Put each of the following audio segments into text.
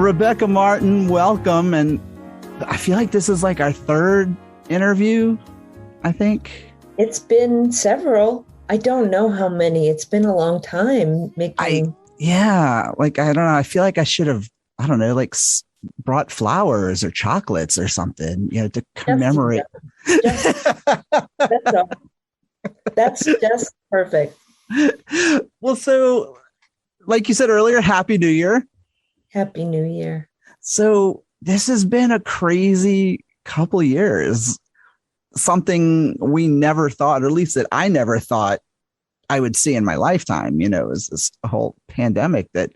Rebecca Martin, welcome. And I feel like this is like our third interview, I think. It's been several. I don't know how many. It's been a long time making. I don't know. I feel like I should have, brought flowers or chocolates or something, to commemorate. That's just perfect. Well, so like you said earlier, Happy New Year. Happy New Year. So this has been a crazy couple years, something we never thought, or at least that I never thought I would see in my lifetime. It was this whole pandemic that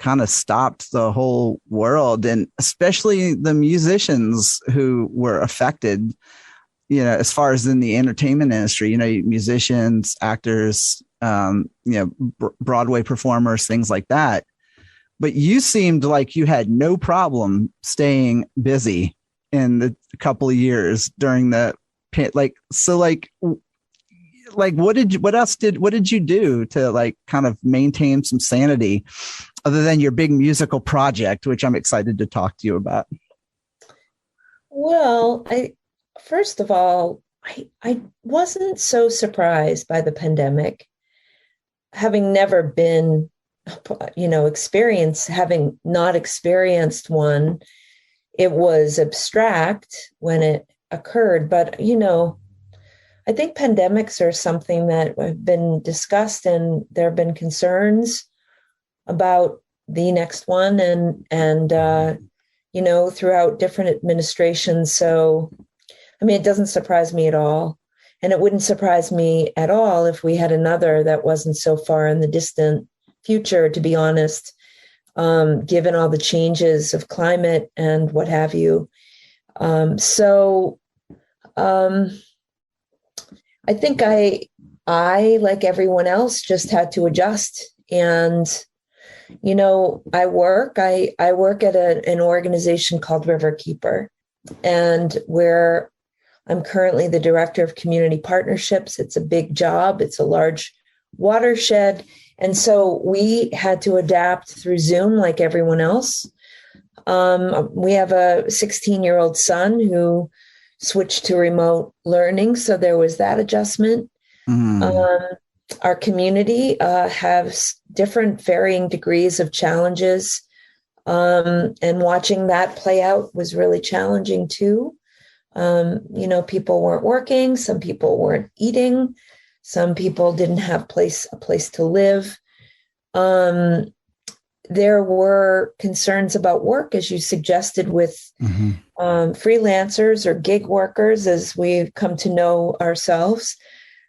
kind of stopped the whole world, and especially the musicians who were affected, as far as in the entertainment industry, musicians, actors, Broadway performers, things like that. But you seemed like you had no problem staying busy in the couple of years during the what did you do to kind of maintain some sanity other than your big musical project, which I'm excited to talk to you about? Well, first of all, I wasn't so surprised by the pandemic, having never been having not experienced one. It was abstract when it occurred, but I think pandemics are something that have been discussed, and there have been concerns about the next one and throughout different administrations. So it doesn't surprise me at all, and it wouldn't surprise me at all if we had another that wasn't so far in the distant future, to be honest, given all the changes of climate and what have you. I think I, like everyone else, just had to adjust. And, I work at an organization called Riverkeeper, and where I'm currently the director of community partnerships. It's a big job. It's a large watershed. And so we had to adapt through Zoom like everyone else. We have a 16-year-old son who switched to remote learning, so there was that adjustment. Our community has different varying degrees of challenges, and watching that play out was really challenging too. People weren't working, some people weren't eating, some people didn't have a place to live. There were concerns about work, as you suggested, with freelancers or gig workers, as we've come to know ourselves,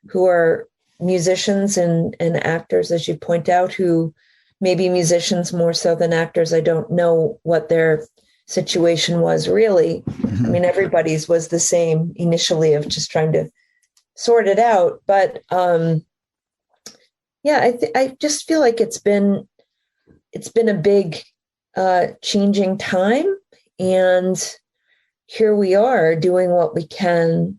who are musicians and actors, as you point out, who may be musicians more so than actors. I don't know what their situation was really. Everybody's was the same initially, of just trying to sort it out. But I just feel like it's been a big changing time, and here we are doing what we can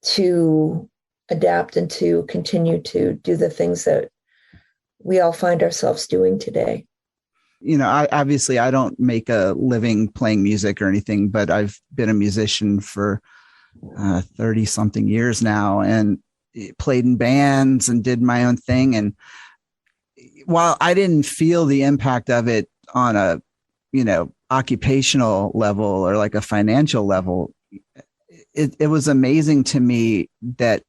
to adapt and to continue to do the things that we all find ourselves doing today. I don't make a living playing music or anything, but I've been a musician for 30 something years now, and played in bands and did my own thing. And while I didn't feel the impact of it on a, occupational level or like a financial level, it was amazing to me that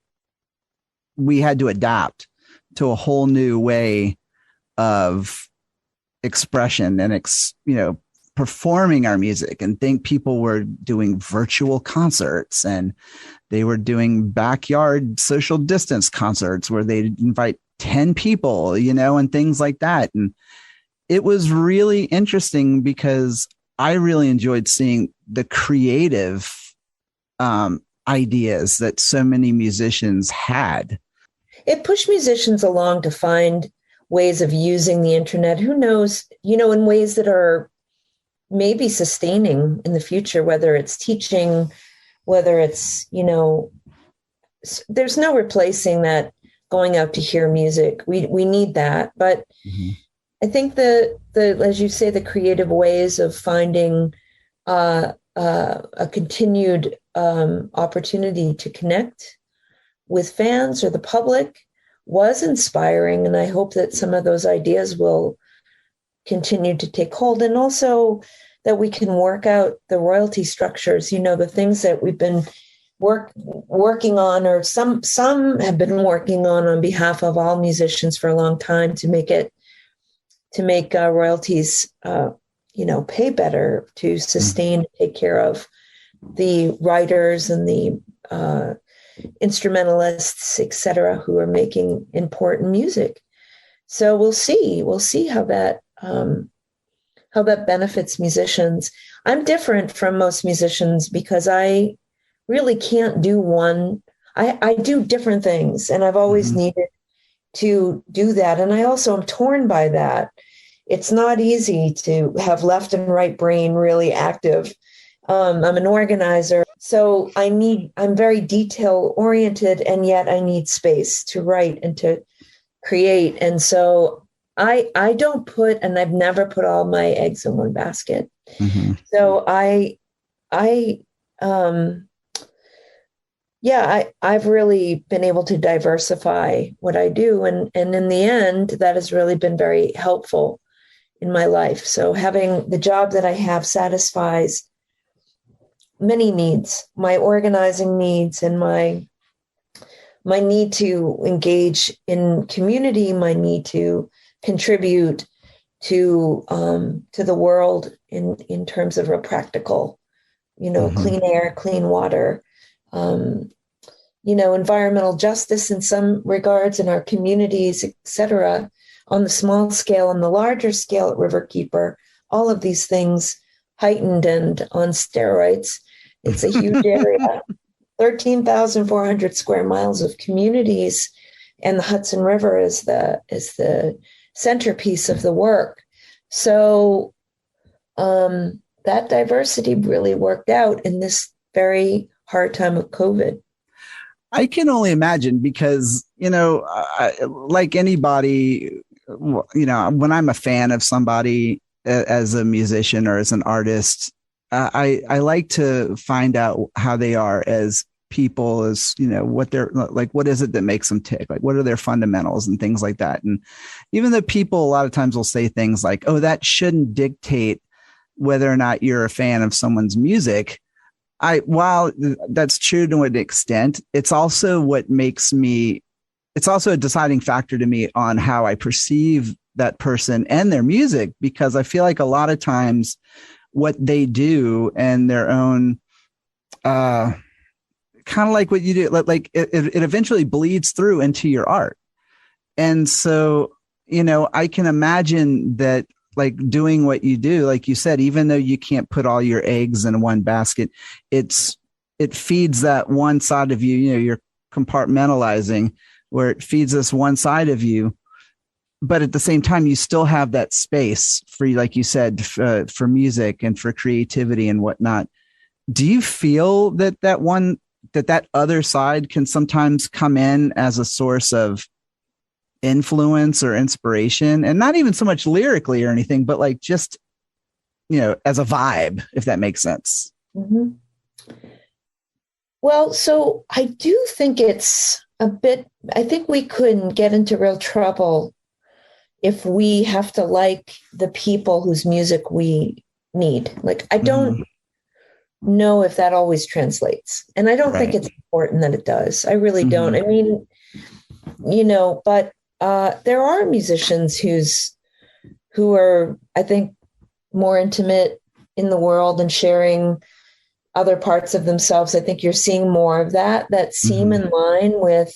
we had to adapt to a whole new way of expression and, performing our music, and think people were doing virtual concerts, and they were doing backyard social distance concerts where they'd invite 10 people, and things like that. And it was really interesting because I really enjoyed seeing the creative ideas that so many musicians had. It pushed musicians along to find ways of using the internet, who knows, in ways that are maybe sustaining in the future, whether it's teaching, whether it's, there's no replacing that, going out to hear music. We need that. But, I think as you say, the creative ways of finding a continued opportunity to connect with fans or the public was inspiring. And I hope that some of those ideas will continue to take hold, and also that we can work out the royalty structures, the things that we've been working on, or some have been working on behalf of all musicians for a long time, to make royalties, pay better, to sustain, take care of the writers and the instrumentalists, etc., who are making important music. So we'll see how that benefits musicians. I'm different from most musicians because I really can't do one. I do different things, and I've always needed to do that. And I also am torn by that. It's not easy to have left and right brain really active. I'm an organizer, so I'm very detail oriented, and yet I need space to write and to create. And so I don't put, and I've never put all my eggs in one basket. So I've really been able to diversify what I do. And in the end, that has really been very helpful in my life. So having the job that I have satisfies many needs, my organizing needs, and my need to engage in community, my need to contribute to the world in terms of a practical, clean air, clean water, environmental justice in some regards in our communities, etc. On the small scale, on the larger scale at Riverkeeper, all of these things heightened and on steroids. It's a huge area, 13,400 square miles of communities, and the Hudson River is the centerpiece of the work. So that diversity really worked out in this very hard time of COVID. I can only imagine because, like anybody, when I'm a fan of somebody as a musician or as an artist, I like to find out how they are as people, as what they're like, what is it that makes them tick, like what are their fundamentals and things like that. And even though people a lot of times will say things like, oh, that shouldn't dictate whether or not you're a fan of someone's music, while that's true to an extent, it's also it's also a deciding factor to me on how I perceive that person and their music, because I feel like a lot of times what they do and their own, kind of like what you do, like it eventually bleeds through into your art. And so, I can imagine that, like, doing what you do, like you said, even though you can't put all your eggs in one basket, it feeds that one side of you, you're compartmentalizing, where it feeds this one side of you. But at the same time, you still have that space for, like you said, for music and for creativity and whatnot. Do you feel that other side can sometimes come in as a source of influence or inspiration, and not even so much lyrically or anything, but like just, as a vibe, if that makes sense? Mm-hmm. Well, so I do think it's I think we could get into real trouble if we have to like the people whose music we need. Like, I don't know if that always translates. And I don't think it's important that it does. I really don't. I mean, but there are musicians who are, I think, more intimate in the world and sharing other parts of themselves. I think you're seeing more of that seem in line with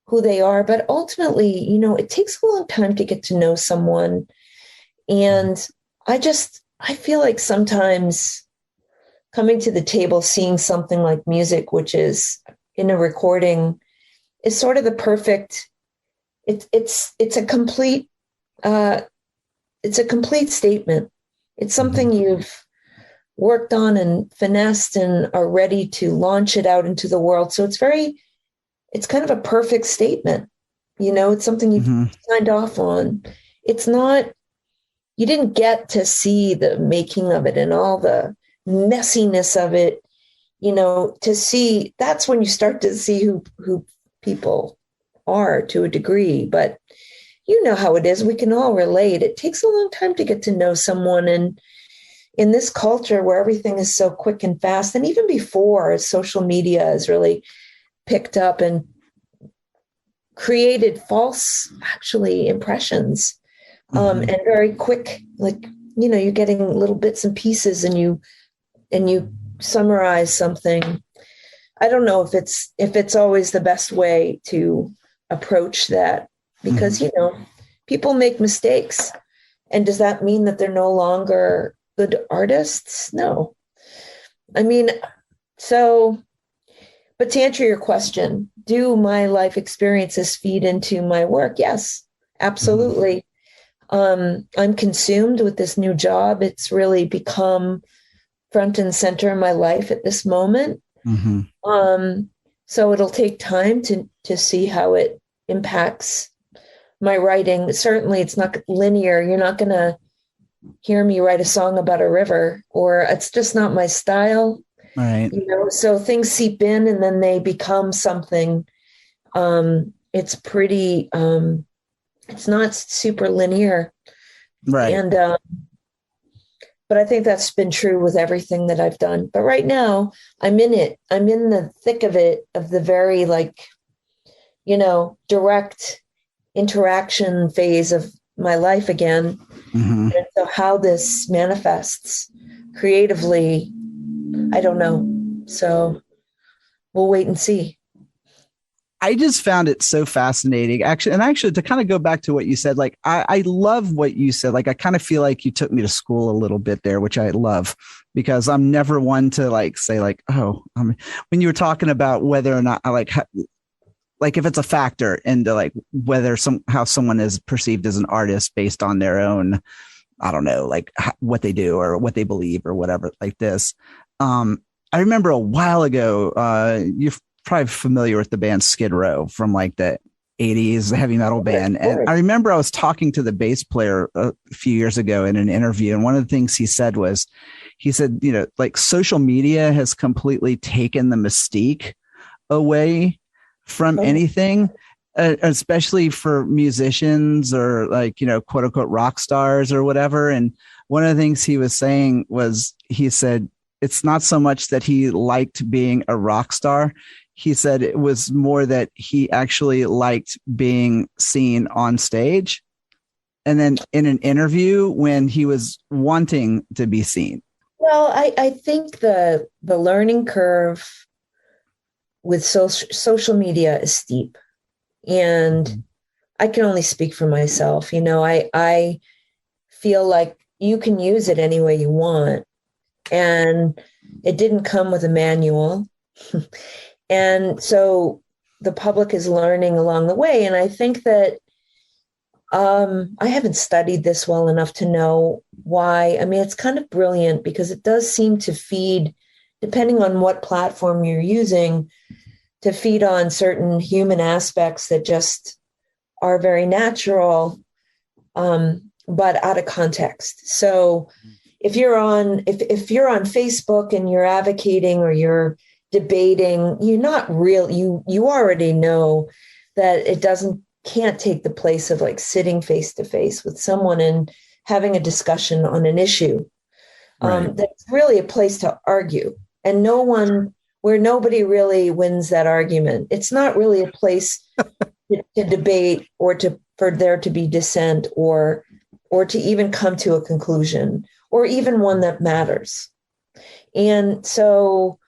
who they are. But ultimately, it takes a long time to get to know someone. And I feel like sometimes coming to the table, seeing something like music, which is in a recording, is sort of the perfect, it's a complete statement. It's something you've worked on and finessed and are ready to launch it out into the world. So it's kind of a perfect statement. It's something you've signed off on. it's not, you didn't get to see the making of it and all the messiness of it, to see, that's when you start to see who people are to a degree. But you know how it is. We can all relate. It takes a long time to get to know someone. And in this culture where everything is so quick and fast, and even before social media has really picked up and created false, actually, impressions, and very quick, like, you're getting little bits and pieces, and you summarize something. I don't know if it's always the best way to approach that, because people make mistakes. And does that mean that they're no longer good artists? No. I mean, but to answer your question, do my life experiences feed into my work? Yes, absolutely. I'm consumed with this new job. It's really become front and center in my life at this moment. So it'll take time to see how it impacts my writing. Certainly it's not linear. You're not going to hear me write a song about a river, or it's just not my style. Right. So things seep in and then they become something. It's pretty, it's not super linear. Right. And, but I think that's been true with everything that I've done. But right now I'm in it. I'm in the thick of it, of the very direct interaction phase of my life again. And so how this manifests creatively, I don't know. So we'll wait and see. I just found it so fascinating, actually, to kind of go back to what you said, like, I love what you said. Like, I kind of feel like you took me to school a little bit there, which I love, because I'm never one to say when you were talking about whether or not like if it's a factor into whether how someone is perceived as an artist based on their own, I don't know, what they do or what they believe or whatever like this. I remember a while ago, you're probably familiar with the band Skid Row from the 80s, the heavy metal band. And I remember I was talking to the bass player a few years ago in an interview. And one of the things he said, social media has completely taken the mystique away from anything, especially for musicians or quote unquote rock stars or whatever. And one of the things he was saying was, he said, it's not so much that he liked being a rock star. He said it was more that he actually liked being seen on stage. And then in an interview when he was wanting to be seen. Well, I think the learning curve with social media is steep, and I can only speak for myself. I feel like you can use it any way you want, and it didn't come with a manual. And so the public is learning along the way. And I think that I haven't studied this well enough to know why. I mean, it's kind of brilliant because it does seem to feed, depending on what platform you're using, to feed on certain human aspects that just are very natural, but out of context. So if you're on Facebook and you're advocating or you're debating, you're not real. You already know that it can't take the place of sitting face to face with someone and having a discussion on an issue. That's really a place to argue, and where nobody really wins that argument. It's not really a place to debate or for there to be dissent or to even come to a conclusion, or even one that matters. And so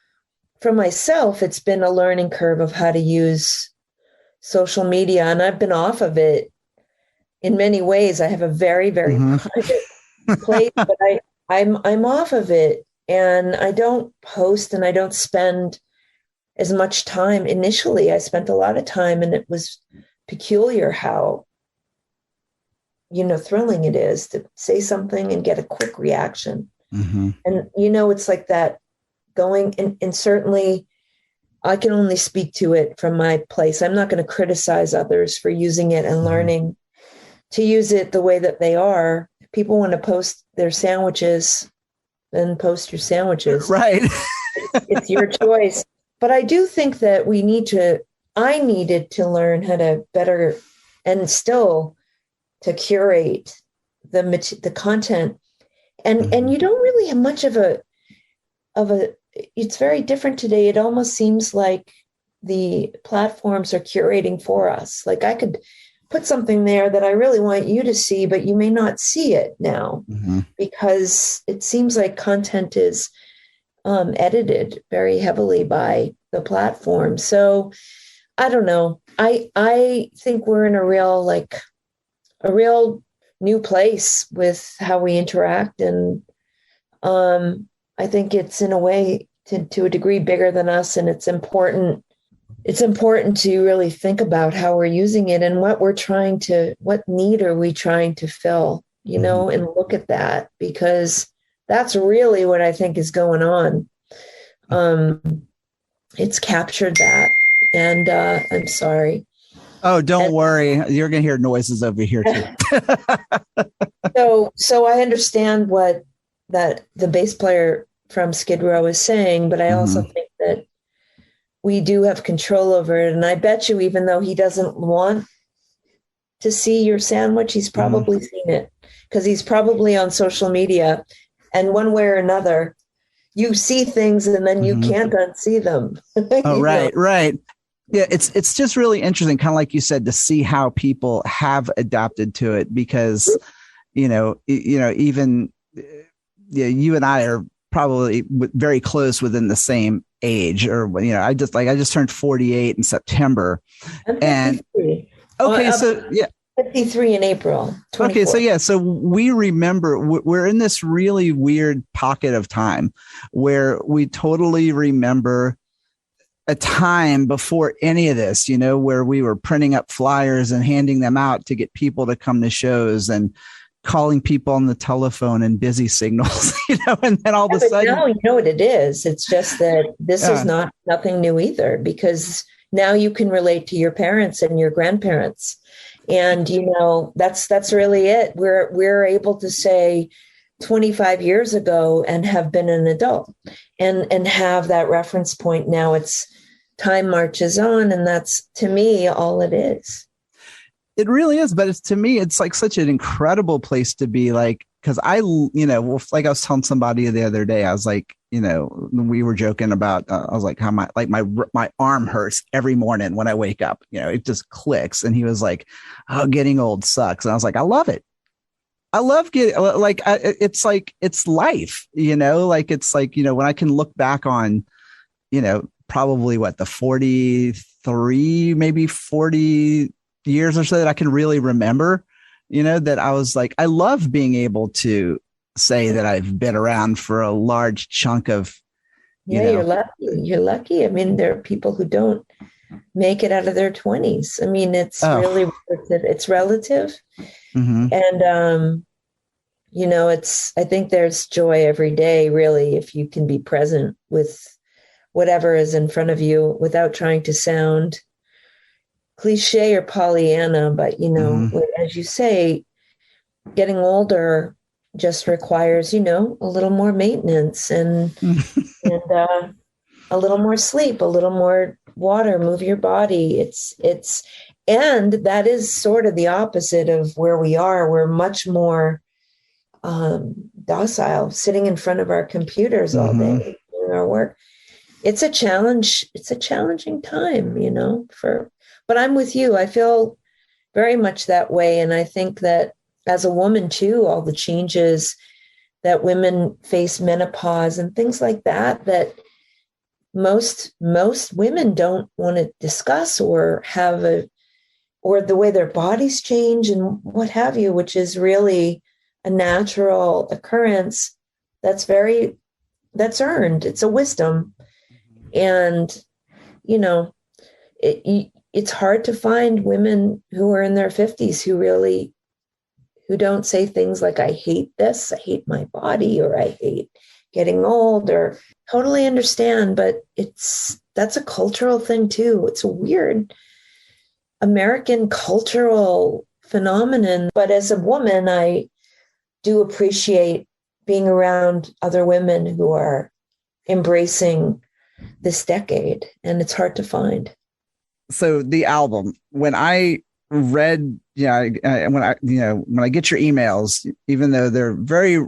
for myself, it's been a learning curve of how to use social media, and I've been off of it in many ways. I have a very, very private place, but I'm off of it, and I don't post, and I don't spend as much time. Initially, I spent a lot of time, and it was peculiar how thrilling it is to say something and get a quick reaction. And it's like that going, and certainly I can only speak to it from my place. I'm not going to criticize others for using it and learning to use it the way that they are. If people want to post their sandwiches, then post your sandwiches. Right. It's your choice. But I do think that I needed to learn how to better and still to curate the content. And you don't really have much of a, it's very different today. It almost seems like the platforms are curating for us. Like I could put something there that I really want you to see, but you may not see it now because it seems like content is edited very heavily by the platform. So I don't know. I think we're in a real new place with how we interact. And I think it's in a way to a degree bigger than us. And it's important to really think about how we're using it and what need are we trying to fill, and look at that, because that's really what I think is going on. It's captured that. And I'm sorry. Oh, don't worry. You're going to hear noises over here too. So I understand what that the bass player from Skid Row is saying, but I also think that we do have control over it. And I bet you, even though he doesn't want to see your sandwich, he's probably seen it because he's probably on social media. And one way or another, you see things and then you can't unsee them. Oh, right, right. Yeah, it's just really interesting, kind of like you said, to see how people have adapted to it, because, even you and I are probably very close within the same age, or, I just turned 48 in September. And okay, so yeah. 53 in April. 24. Okay, so yeah, so we remember we're in this really weird pocket of time where we totally remember a time before any of this, where we were printing up flyers and handing them out to get people to come to shows and calling people on the telephone and busy signals, and then all of a sudden. Now you know what it is. It's just that this is nothing new either, because now you can relate to your parents and your grandparents. And, that's really it. We're able to say 25 years ago and have been an adult and have that reference point. Now it's time marches on, and that's, to me, all it is. It really is. But to me, it's like such an incredible place to be, like, because like I was telling somebody the other day, I was like, we were joking about, I was like, how my arm hurts every morning when I wake up, it just clicks. And he was like, oh, getting old sucks. And I was like, I love it. I love getting it's like, it's life, like, it's like, when I can look back on, probably the 43, maybe 40 years or so that I can really remember, that I was like, I love being able to say that I've been around for a large chunk of, you're lucky. You're lucky. I mean, there are people who don't make it out of their 20s. I mean, it's really relative. It's relative. And, I think there's joy every day, really, if you can be present with whatever is in front of you without trying to sound cliche or Pollyanna. But, as you say, getting older just requires, a little more maintenance and a little more sleep, a little more water, move your body. And that is sort of the opposite of where we are. We're much more docile, sitting in front of our computers all day doing our work. It's a challenge. It's a challenging time, but I'm with you. I feel very much that way. And I think that as a woman too, all the changes that women face, menopause and things like that most women don't want to discuss or have or the way their bodies change and what have you, which is really a natural occurrence that's earned. It's a wisdom. And, it's hard to find women who are in their 50s who don't say things like, I hate this, I hate my body, or I hate getting old, or totally understand. But that's a cultural thing too. It's a weird American cultural phenomenon. But as a woman, I do appreciate being around other women who are embracing this decade, and it's hard to find. So the album, when I read, when I get your emails, even though they're very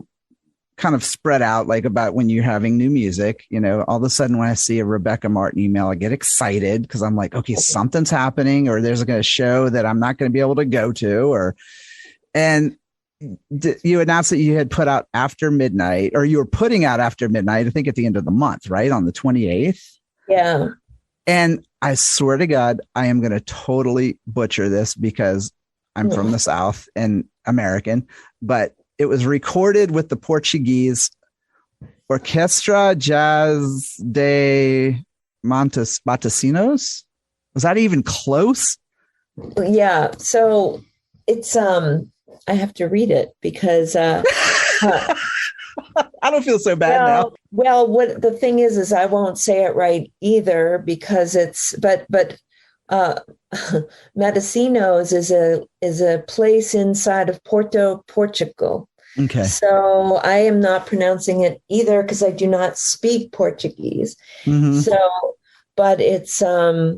kind of spread out, like about when you're having new music, all of a sudden when I see a Rebecca Martin email, I get excited because I'm like, okay, something's happening, or there's a show that I'm not going to be able to go to, and you announced that you had put out After Midnight, or you were putting out After Midnight, I think at the end of the month, right? On the 28th. Yeah. And I swear to God, I am going to totally butcher this because I'm from the South and American, but it was recorded with the Portuguese Orquestra Jazz de Matosinhos. Was that even close? Yeah. So it's, I have to read it because I don't feel so bad now. Well, what the thing is I won't say it right either because but Matosinhos is a place inside of Porto, Portugal. Okay. So I am not pronouncing it either because I do not speak Portuguese. Mm-hmm. So, but it's a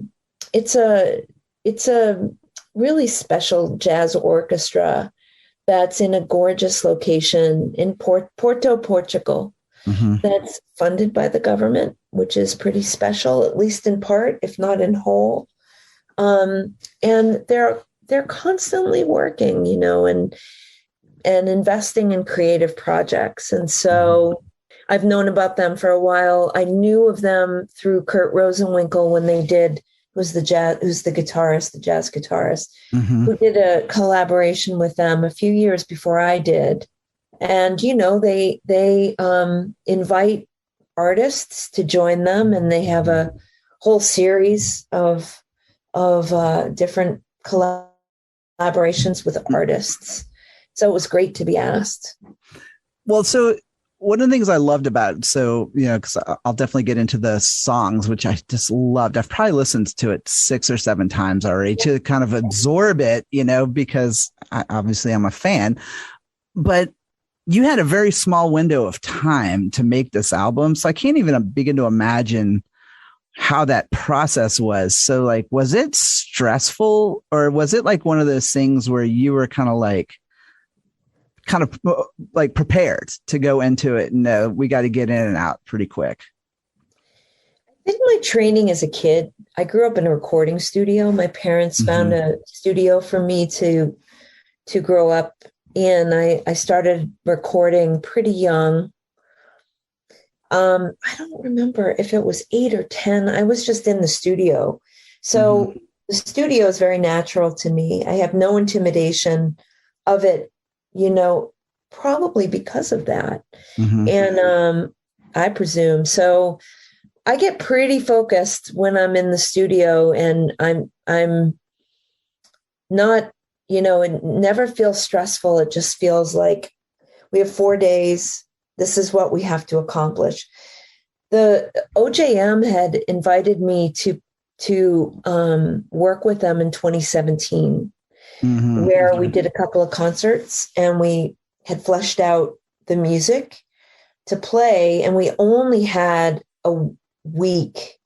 really special jazz orchestra that's in a gorgeous location in Porto, Portugal. Mm-hmm. That's funded by the government, which is pretty special, at least in part, if not in whole. And they're constantly working, and investing in creative projects. And so I've known about them for a while. I knew of them through Kurt Rosenwinkel when they did, who's the jazz guitarist, mm-hmm. who did a collaboration with them a few years before I did. And, they invite artists to join them, and they have a whole series of different collaborations with artists. So it was great to be asked. Well, so one of the things I loved about it, because I'll definitely get into the songs, which I just loved. I've probably listened to it 6 or 7 times already to kind of absorb it, because obviously I'm a fan. But you had a very small window of time to make this album. So I can't even begin to imagine how that process was. So was it stressful, or was it like one of those things where you were kind of prepared to go into it? No, we got to get in and out pretty quick. I think my training as a kid, I grew up in a recording studio. My parents mm-hmm. found a studio for me to grow up in. I started recording pretty young. I don't remember if it was 8 or 10. I was just in the studio. So mm-hmm. the studio is very natural to me. I have no intimidation of it, probably because of that. Mm-hmm. And I presume. So I get pretty focused when I'm in the studio, and I'm not, it never feels stressful. It just feels like we have 4 days. This is what we have to accomplish. The OJM had invited me to work with them in 2017, mm-hmm. where we did a couple of concerts, and we had fleshed out the music to play, and we only had a week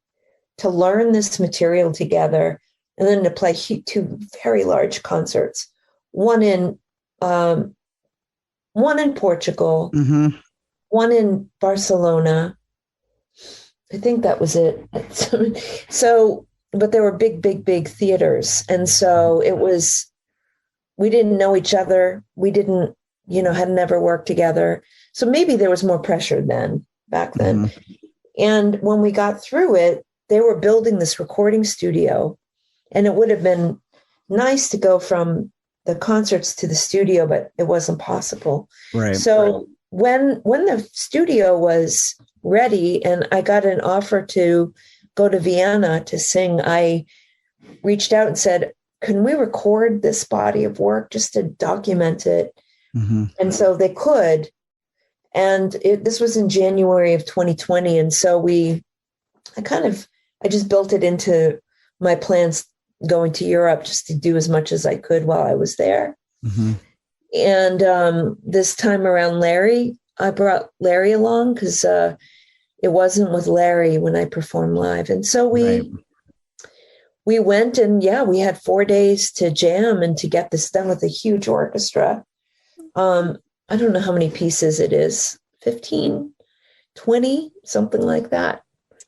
to learn this material together, and then to play 2 very large concerts, one in Portugal, mm-hmm. one in Barcelona. I think that was it. So, but there were big theaters. And so we didn't know each other. We didn't, had never worked together. So maybe there was more pressure back then. Mm-hmm. And when we got through it, they were building this recording studio, and it would have been nice to go from the concerts to the studio, but it wasn't possible. Right. So when the studio was ready and I got an offer to go to Vienna to sing, I reached out and said, can we record this body of work just to document it? Mm-hmm. And so they could. And this was in January of 2020. And so I just built it into my plans going to Europe just to do as much as I could while I was there. Mm-hmm. And this time around, I brought Larry along because it wasn't with Larry when I performed live. And so we went, and we had 4 days to jam and to get this done with a huge orchestra. I don't know how many pieces it is, 15, 20, something like that.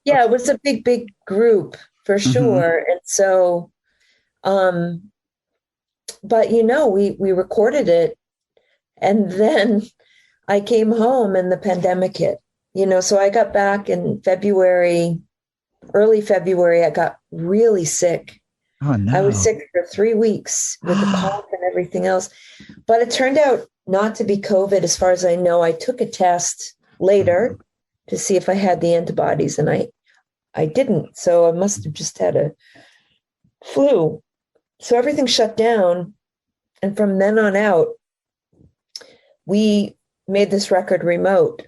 Yeah, it was a big group for sure. And so, but we recorded it, and then I came home and the pandemic hit, so I got back in early February, I got really sick. Oh, no. I was sick for 3 weeks with the cough and everything else, but it turned out not to be COVID. As far as I know, I took a test later to see if I had the antibodies, and I didn't. So I must have just had a flu. So everything shut down. And from then on out, we made this record remote,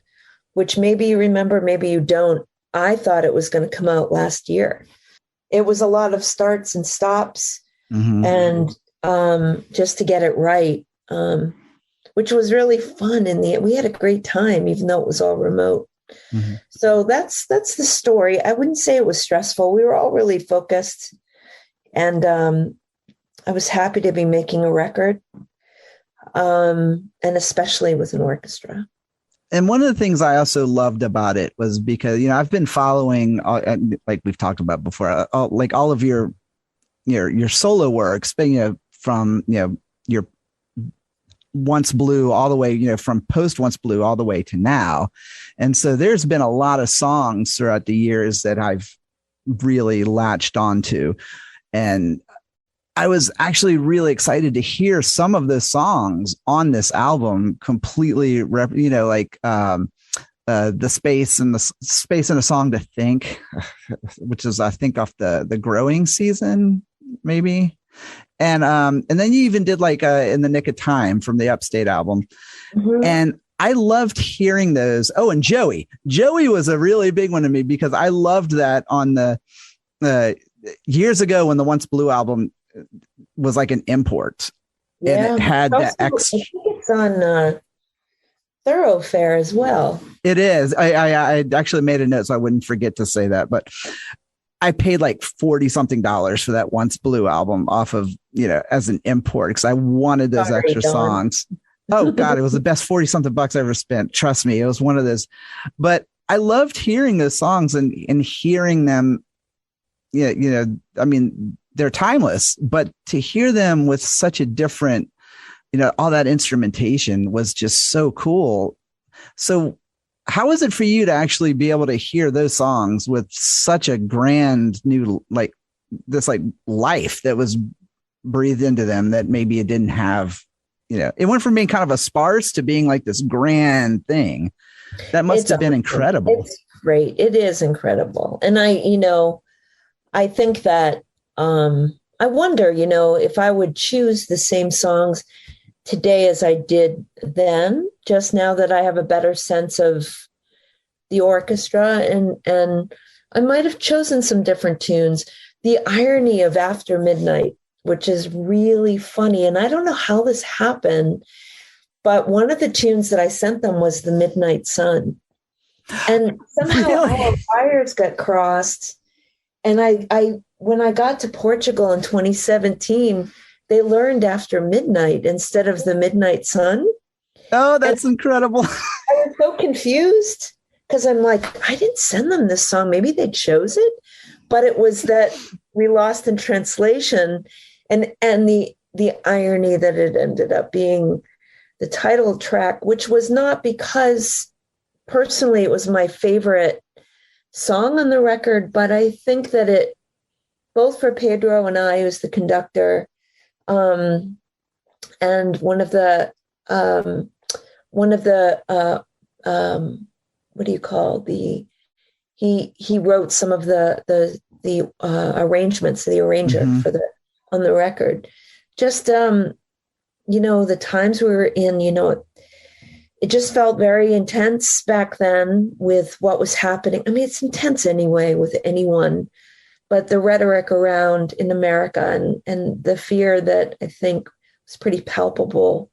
which maybe you remember, maybe you don't. I thought it was going to come out last year. It was a lot of starts and stops, and just to get it right, which was really fun. We had a great time, even though it was all remote. Mm-hmm. So that's the story. I wouldn't say it was stressful. We were all really focused, and I was happy to be making a record, and especially with an orchestra. And one of the things I also loved about it was because, I've been following, like we've talked about before, all of your solo works, from, your Once Blue all the way, from post Once Blue all the way to now. And so there's been a lot of songs throughout the years that I've really latched onto. And I was actually really excited to hear some of the songs on this album completely, the space and a song to think, which is, I think, off the Growing season, maybe. And then you even did In the Nick of Time from the Upstate album. Mm-hmm. And I loved hearing those. Oh, and Joey was a really big one to me because I loved that on the years ago when the Once Blue album was like an import, and it had that extra. I think it's on Thoroughfare as well. It is. I actually made a note so I wouldn't forget to say that, but I paid like $40 something for that Once Blue album off of, as an import, because I wanted those extra songs. Oh God, it was the best 40 something bucks I ever spent. Trust me, it was one of those. But I loved hearing those songs and hearing them. Yeah, I mean, they're timeless, but to hear them with such a different, all that instrumentation was just so cool. So how is it for you to actually be able to hear those songs with such a grand new, life that was breathed into them that maybe it didn't have, it went from being kind of a sparse to being like this grand thing. That must have been incredible. It's great. It is incredible. And I think that, I wonder, if I would choose the same songs today as I did then, just now that I have a better sense of the orchestra, and I might have chosen some different tunes. The irony of After Midnight, which is really funny, and I don't know how this happened, but one of the tunes that I sent them was The Midnight Sun. And somehow our wires got crossed. And I when I got to Portugal in 2017, they learned After Midnight instead of The Midnight Sun. Oh, that's incredible. I was so confused because I'm like, I didn't send them this song. Maybe they chose it, but it was that we lost in translation, and the irony that it ended up being the title track, which was not because personally it was my favorite song on the record, but I think that it, both for Pedro and I, who's the conductor, and one of the what do you call he wrote some of the arrangements, the arranger for on the record. Just the times we were in, it just felt very intense back then with what was happening. I mean, it's intense anyway with anyone but the rhetoric around in America and the fear that I think was pretty palpable,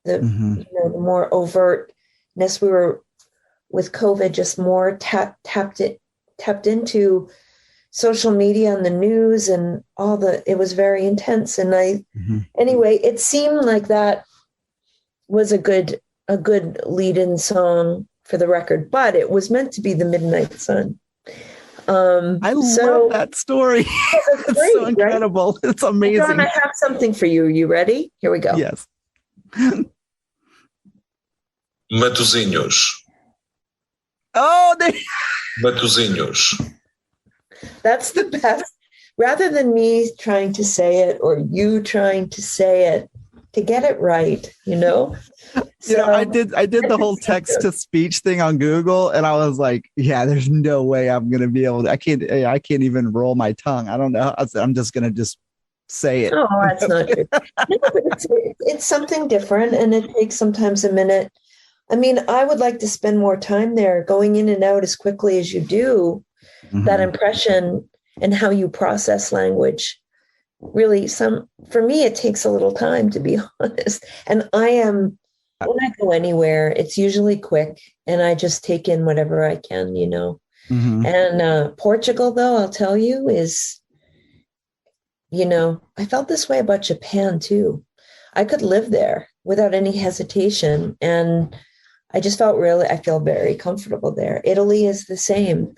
the the more overtness we were with COVID, just more tapped into social media and the news and it was very intense. And anyway, it seemed like that was a good lead-in song for the record, but it was meant to be the Midnight Sun. I love that story. It's great, so incredible. Right? It's amazing. John, I have something for you. You ready? Here we go. Yes. Matosinhos. Oh, Matosinhos. That's the best. Rather than me trying to say it or you trying to say it, to get it right, I did the whole text to speech thing on Google, and I was like, yeah, there's no way I'm gonna be able to. I can't even roll my tongue. I don't know. I'm just gonna say it. Oh, that's not true. No, but it's something different, and it takes sometimes a minute. I mean, I would like to spend more time there, going in and out as quickly as you do. That impression and how you process language. Really, for me, it takes a little time, to be honest. And when I go anywhere, it's usually quick, and I just take in whatever I can, And Portugal, though, I'll tell you, is, I felt this way about Japan too. I could live there without any hesitation, and I just I feel very comfortable there. Italy is the same.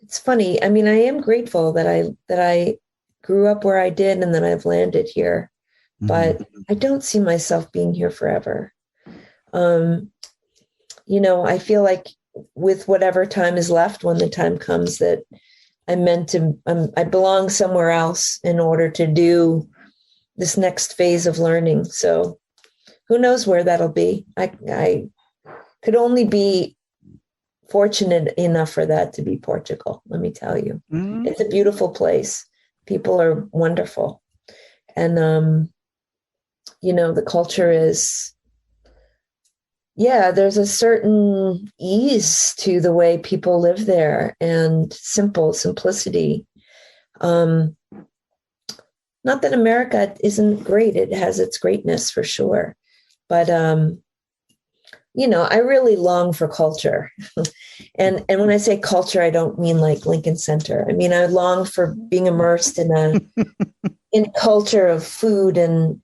It's funny. I mean, I am grateful that I grew up where I did and that I've landed here, but I don't see myself being here forever. I feel like with whatever time is left, when the time comes that I belong somewhere else in order to do this next phase of learning. So who knows where that'll be? I could only be fortunate enough for that to be Portugal. Let me tell you, It's a beautiful place. People are wonderful. And, the culture is, there's a certain ease to the way people live there, and simplicity. Not that America isn't great. It has its greatness for sure. But, I really long for culture. And when I say culture, I don't mean like Lincoln Center. I mean, I long for being immersed in a culture of food and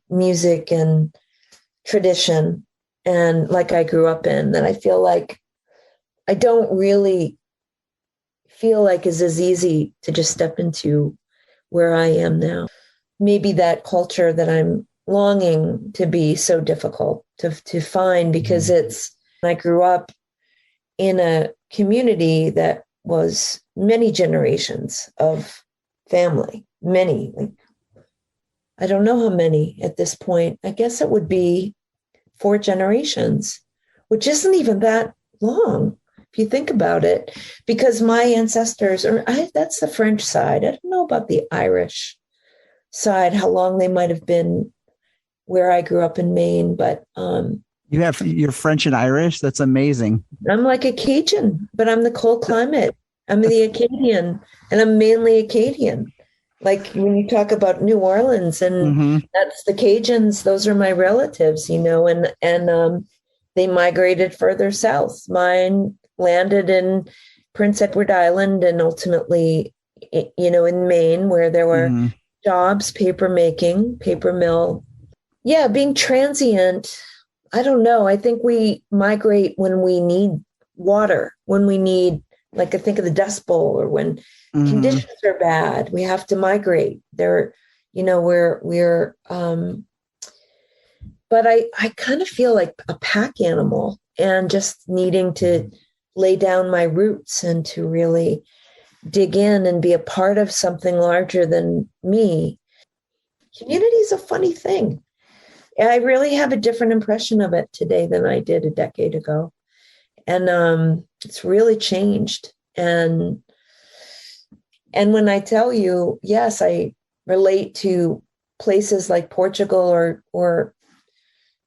music and tradition, and like I grew up in, that I feel like I don't really feel like is as easy to just step into where I am now. Maybe that culture that I'm longing to be so difficult to find, because I grew up in a community that was many generations of family, I don't know how many at this point. I guess it would be 4 generations, which isn't even that long if you think about it, because my ancestors that's the French side. I don't know about the Irish side, how long they might have been where I grew up in Maine, but you're French and Irish. That's amazing. I'm like a Cajun, but I'm the cold climate. I'm the Acadian, and I'm mainly Acadian. Like when you talk about New Orleans, and that's the Cajuns, those are my relatives, and they migrated further south. Mine landed in Prince Edward Island, and ultimately, in Maine, where there were jobs, paper making, paper mill. Yeah, being transient, I don't know. I think we migrate when we need water, when we need, like, I think of the Dust Bowl, or when conditions are bad, we have to migrate. But I kind of feel like a pack animal, and just needing to lay down my roots and to really dig in and be a part of something larger than me. Community is a funny thing. I really have a different impression of it today than I did a decade ago. And it's really changed. And when I tell you, yes, I relate to places like Portugal or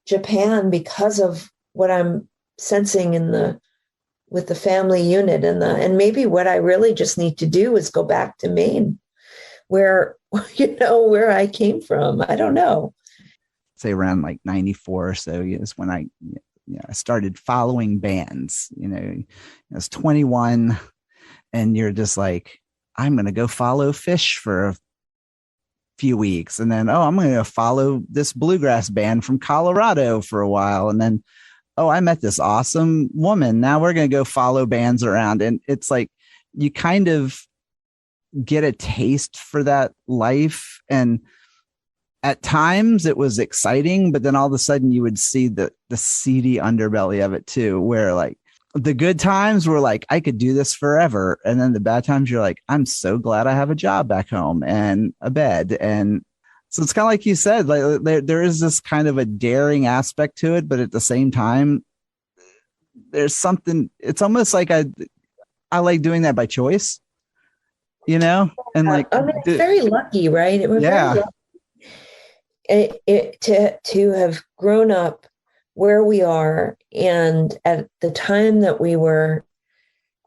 Japan because of what I'm sensing in the with the family unit, and maybe what I really just need to do is go back to Maine, where where I came from. I don't know. Say around like 94 or so is when I started following bands. I was 21, and you're just like, I'm going to go follow Fish for a few weeks, and then I'm going to follow this bluegrass band from Colorado for a while, and then I met this awesome woman. Now we're going to go follow bands around. And it's like, you kind of get a taste for that life. And at times it was exciting, but then all of a sudden you would see the seedy underbelly of it too, where like the good times were like, I could do this forever. And then the bad times, you're like, I'm so glad I have a job back home and a bed. And so it's kind of like you said, like there is this kind of a daring aspect to it, but at the same time, there's something. It's almost like I like doing that by choice, and like it's very lucky, right? It was very lucky. To have grown up where we are, and at the time that we were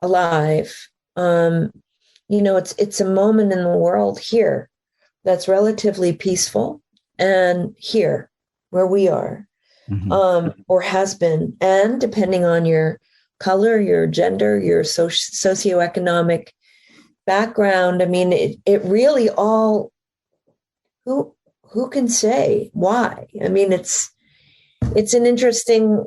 alive, it's a moment in the world here that's relatively peaceful, and here where we are, or has been. And depending on your color, your gender, your socioeconomic background, I mean, it really all, who can say why? I mean, it's an interesting,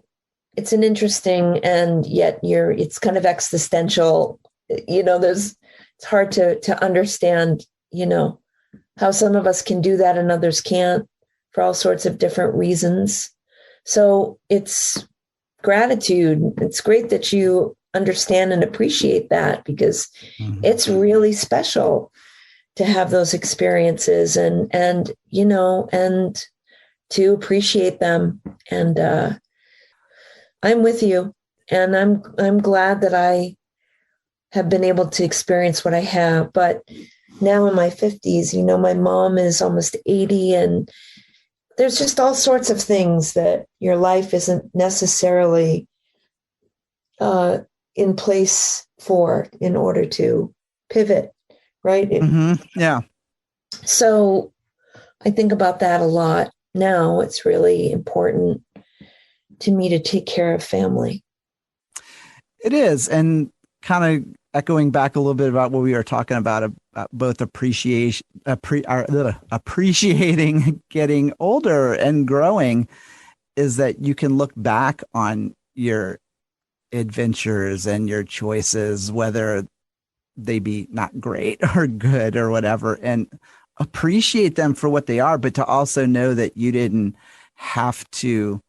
and yet it's kind of existential, it's hard to understand, how some of us can do that and others can't for all sorts of different reasons. So it's gratitude. It's great that you understand and appreciate that, because it's really special to have those experiences and to appreciate them. And I'm with you, and I'm glad that I have been able to experience what I have. But now in my 50s, my mom is almost 80, and there's just all sorts of things that your life isn't necessarily in place for in order to pivot, right? Yeah. So I think about that a lot now. It's really important to me to take care of family. It is. And kind of echoing back a little bit about what we were talking about both appreciating getting older and growing, is that you can look back on your adventures and your choices, whether they be not great or good or whatever, and appreciate them for what they are, but to also know that you didn't have to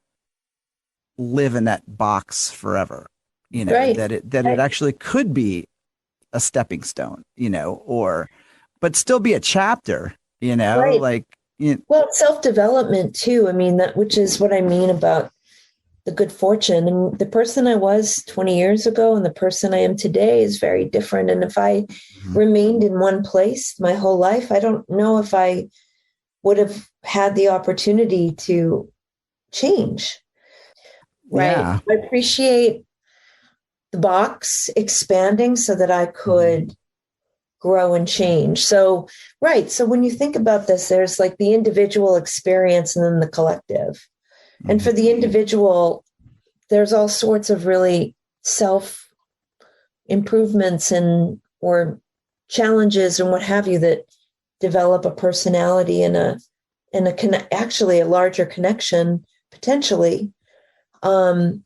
live in that box forever, right. that it actually could be a stepping stone, but still be a chapter, right. Well, self-development too. I mean, which is what I mean about the good fortune. And the person I was 20 years ago and the person I am today is very different. And if I remained in one place my whole life, I don't know if I would have had the opportunity to change. Right. Yeah. I appreciate the box expanding so that I could grow and change. So, right. So when you think about this, there's like the individual experience and then the collective. And for the individual, there's all sorts of really self improvements or challenges and what have you that develop a personality and actually a larger connection potentially. And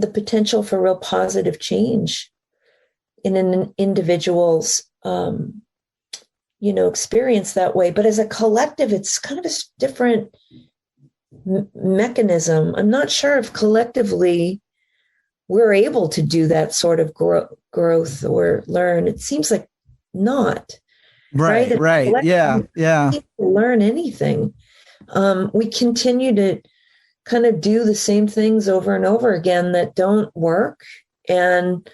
the potential for real positive change in an individual's, experience that way. But as a collective, it's kind of a different mechanism. I'm not sure if collectively we're able to do that sort of growth or learn. It seems like not. Right. Yeah. Learn anything. We continue to kind of do the same things over and over again that don't work and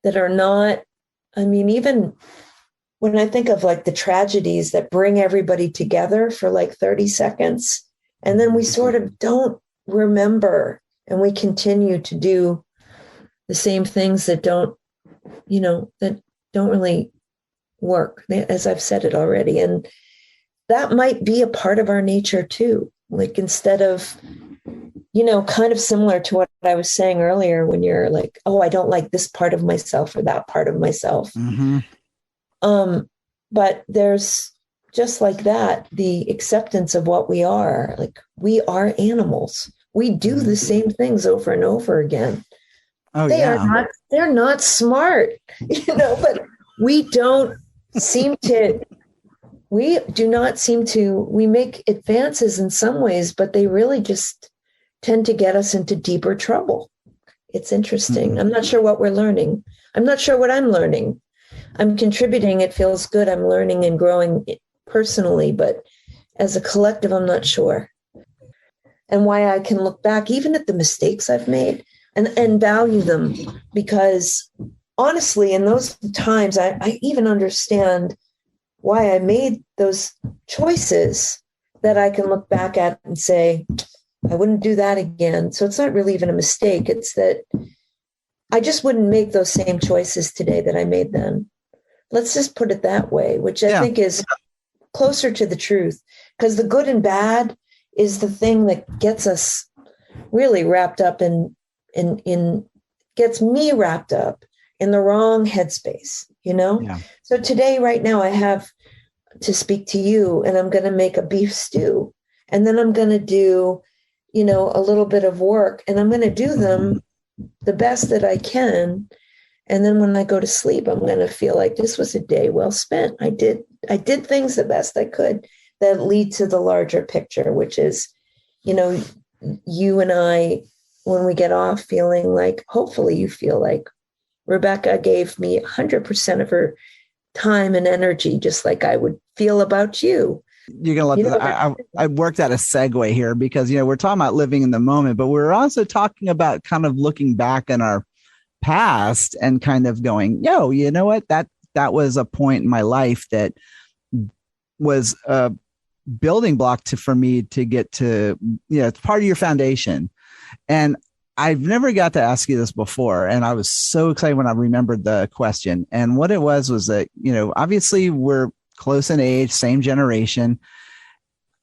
that are not, even when I think of like the tragedies that bring everybody together for like 30 seconds, and then we sort of don't remember and we continue to do the same things that don't really work, as I've said it already. And that might be a part of our nature too. Like, instead of, kind of similar to what I was saying earlier, when you're like, oh, I don't like this part of myself or that part of myself. Mm-hmm. But there's, just like that, the acceptance of what we are. Like, we are animals. We do the same things over and over again. Oh, They're not smart, but we do not seem to, we make advances in some ways, but they really just tend to get us into deeper trouble. It's interesting. I'm not sure what we're learning. I'm not sure what I'm learning. I'm contributing. It feels good. I'm learning and growing personally, but as a collective, I'm not sure. And why I can look back even at the mistakes I've made and value them, because honestly, in those times, I even understand why I made those choices that I can look back at and say, I wouldn't do that again. So it's not really even a mistake. It's that I just wouldn't make those same choices today that I made then. Let's just put it that way, which I think is closer to the truth, because the good and bad is the thing that gets us really wrapped up in gets me wrapped up in the wrong headspace, So today, right now, I have to speak to you, and I'm going to make a beef stew, and then I'm going to do, a little bit of work, and I'm going to do them the best that I can. And then when I go to sleep, I'm going to feel like this was a day well spent. I did things the best I could that lead to the larger picture, which is, you and I, when we get off, feeling like, hopefully you feel like Rebecca gave me 100% of her time and energy, just like I would feel about you. You're going to let I worked out a segue here, because, we're talking about living in the moment, but we're also talking about kind of looking back in our past and kind of going, you know what, that was a point in my life that was a building block for me to get to, it's part of your foundation. And I've never got to ask you this before, and I was so excited when I remembered the question. And what it was that, obviously we're close in age, same generation.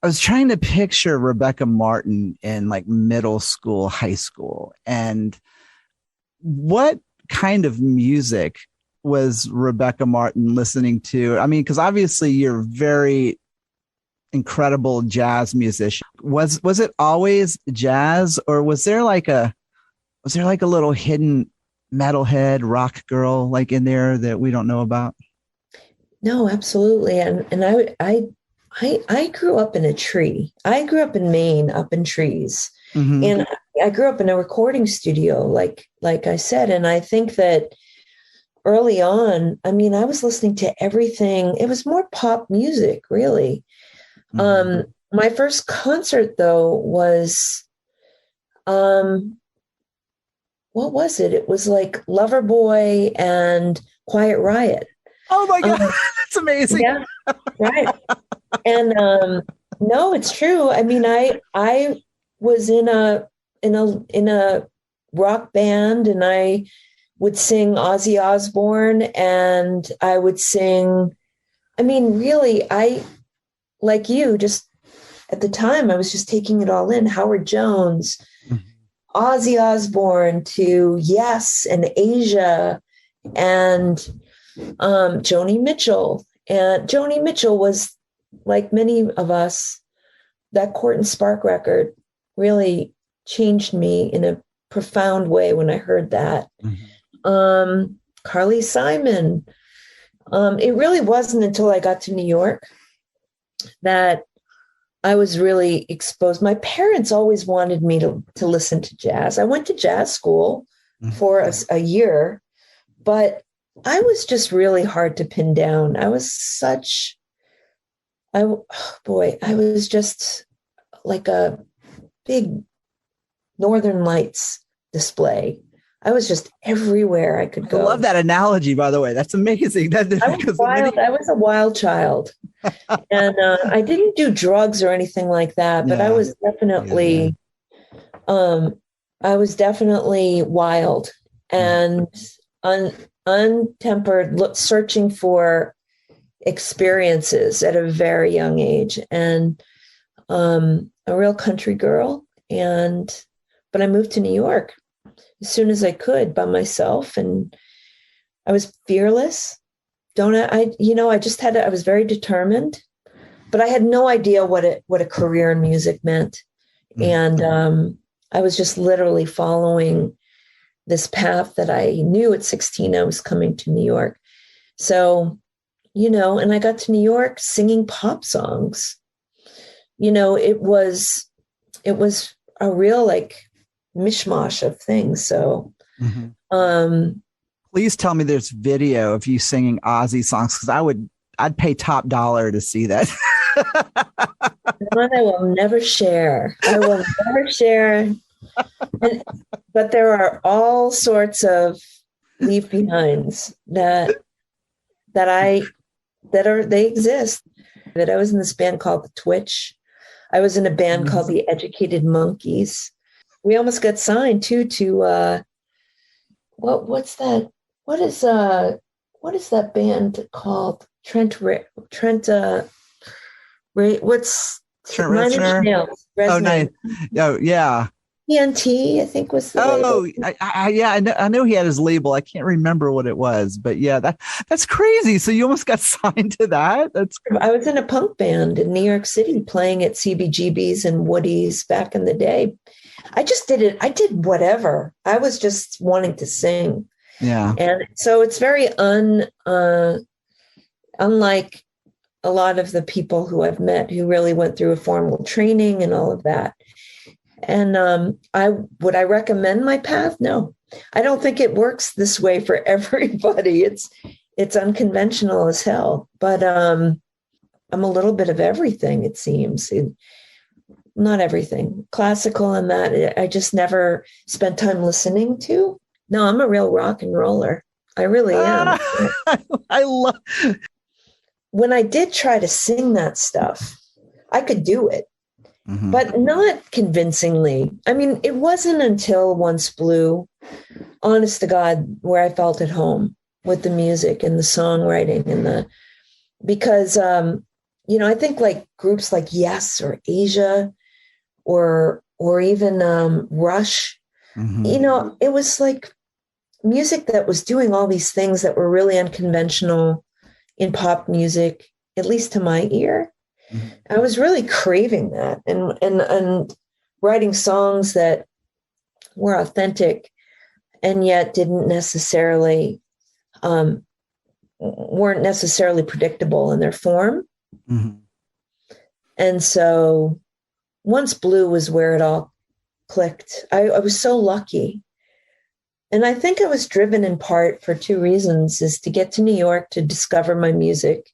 I was trying to picture Rebecca Martin in like middle school, high school, and what kind of music was Rebecca Martin listening to? I mean, because obviously you're very incredible jazz musician. Was it always jazz, or was there like a little hidden metalhead rock girl like in there that we don't know about? No, absolutely. And I grew up in a tree. I grew up in Maine, up in trees. Mm-hmm. And I grew up in a recording studio, like I said. And I think that early on, I mean, I was listening to everything. It was more pop music, really. Mm-hmm. My first concert, though, was, what was it? It was like Loverboy and Quiet Riot. Oh my God, that's amazing. Yeah, right. And no, it's true. I mean, I was in a rock band, and I would sing Ozzy Osbourne, and I would sing, I mean, really, like you, just at the time, I was just taking it all in. Howard Jones, mm-hmm. Ozzy Osbourne, to Yes and Asia, and Joni Mitchell. And Joni Mitchell was, like many of us, that Court and Spark record really changed me in a profound way when I heard that. Mm-hmm. Carly Simon. It really wasn't until I got to New York that I was really exposed. My parents always wanted me to listen to jazz. I went to jazz school mm-hmm. for a year, but I was just really hard to pin down. I was I was just like a big Northern Lights display. I was just everywhere I could go. I love that analogy, by the way. That's amazing. I was a wild child. And I didn't do drugs or anything like that, but I was definitely I was definitely wild and untempered, searching for experiences at a very young age, and a real country girl. But I moved to New York as soon as I could by myself, and I was fearless. I was very determined, but I had no idea what a career in music meant. And I was just literally following this path that I knew at 16 I was coming to New York. So, and I got to New York singing pop songs. It was a real like mishmash of things. So, please tell me there's video of you singing Ozzy songs, because I'd pay top dollar to see that. One I will never share. But there are all sorts of leave behinds that they exist. That I was in this band called The Twitch. I was in a band called The Educated Monkeys. We almost got signed too to what's that? What is that band called? Trent Reznor? Oh, nice. Oh, yeah. TNT, I think was the label. I know he had his label. I can't remember what it was, but yeah, that's crazy. So you almost got signed to that. I was in a punk band in New York City playing at CBGB's and Woody's back in the day. I just did it. I did whatever. I was just wanting to sing. Yeah. And so it's very unlike a lot of the people who I've met who really went through a formal training and all of that. And would I recommend my path? No, I don't think it works this way for everybody. It's unconventional as hell, but I'm a little bit of everything, it seems. Not everything. Classical and that I just never spent time listening to. No, I'm a real rock and roller. I really am. I love. When I did try to sing that stuff, I could do it, but not convincingly. I mean, it wasn't until Once Blue, honest to God, where I felt at home with the music and the songwriting because I think like groups like Yes or Asia or even Rush, it was like music that was doing all these things that were really unconventional in pop music, at least to my ear. I was really craving that and writing songs that were authentic and yet weren't necessarily predictable in their form. And so Once Blue was where it all clicked. I was so lucky. And I think I was driven in part for two reasons, is to get to New York to discover my music.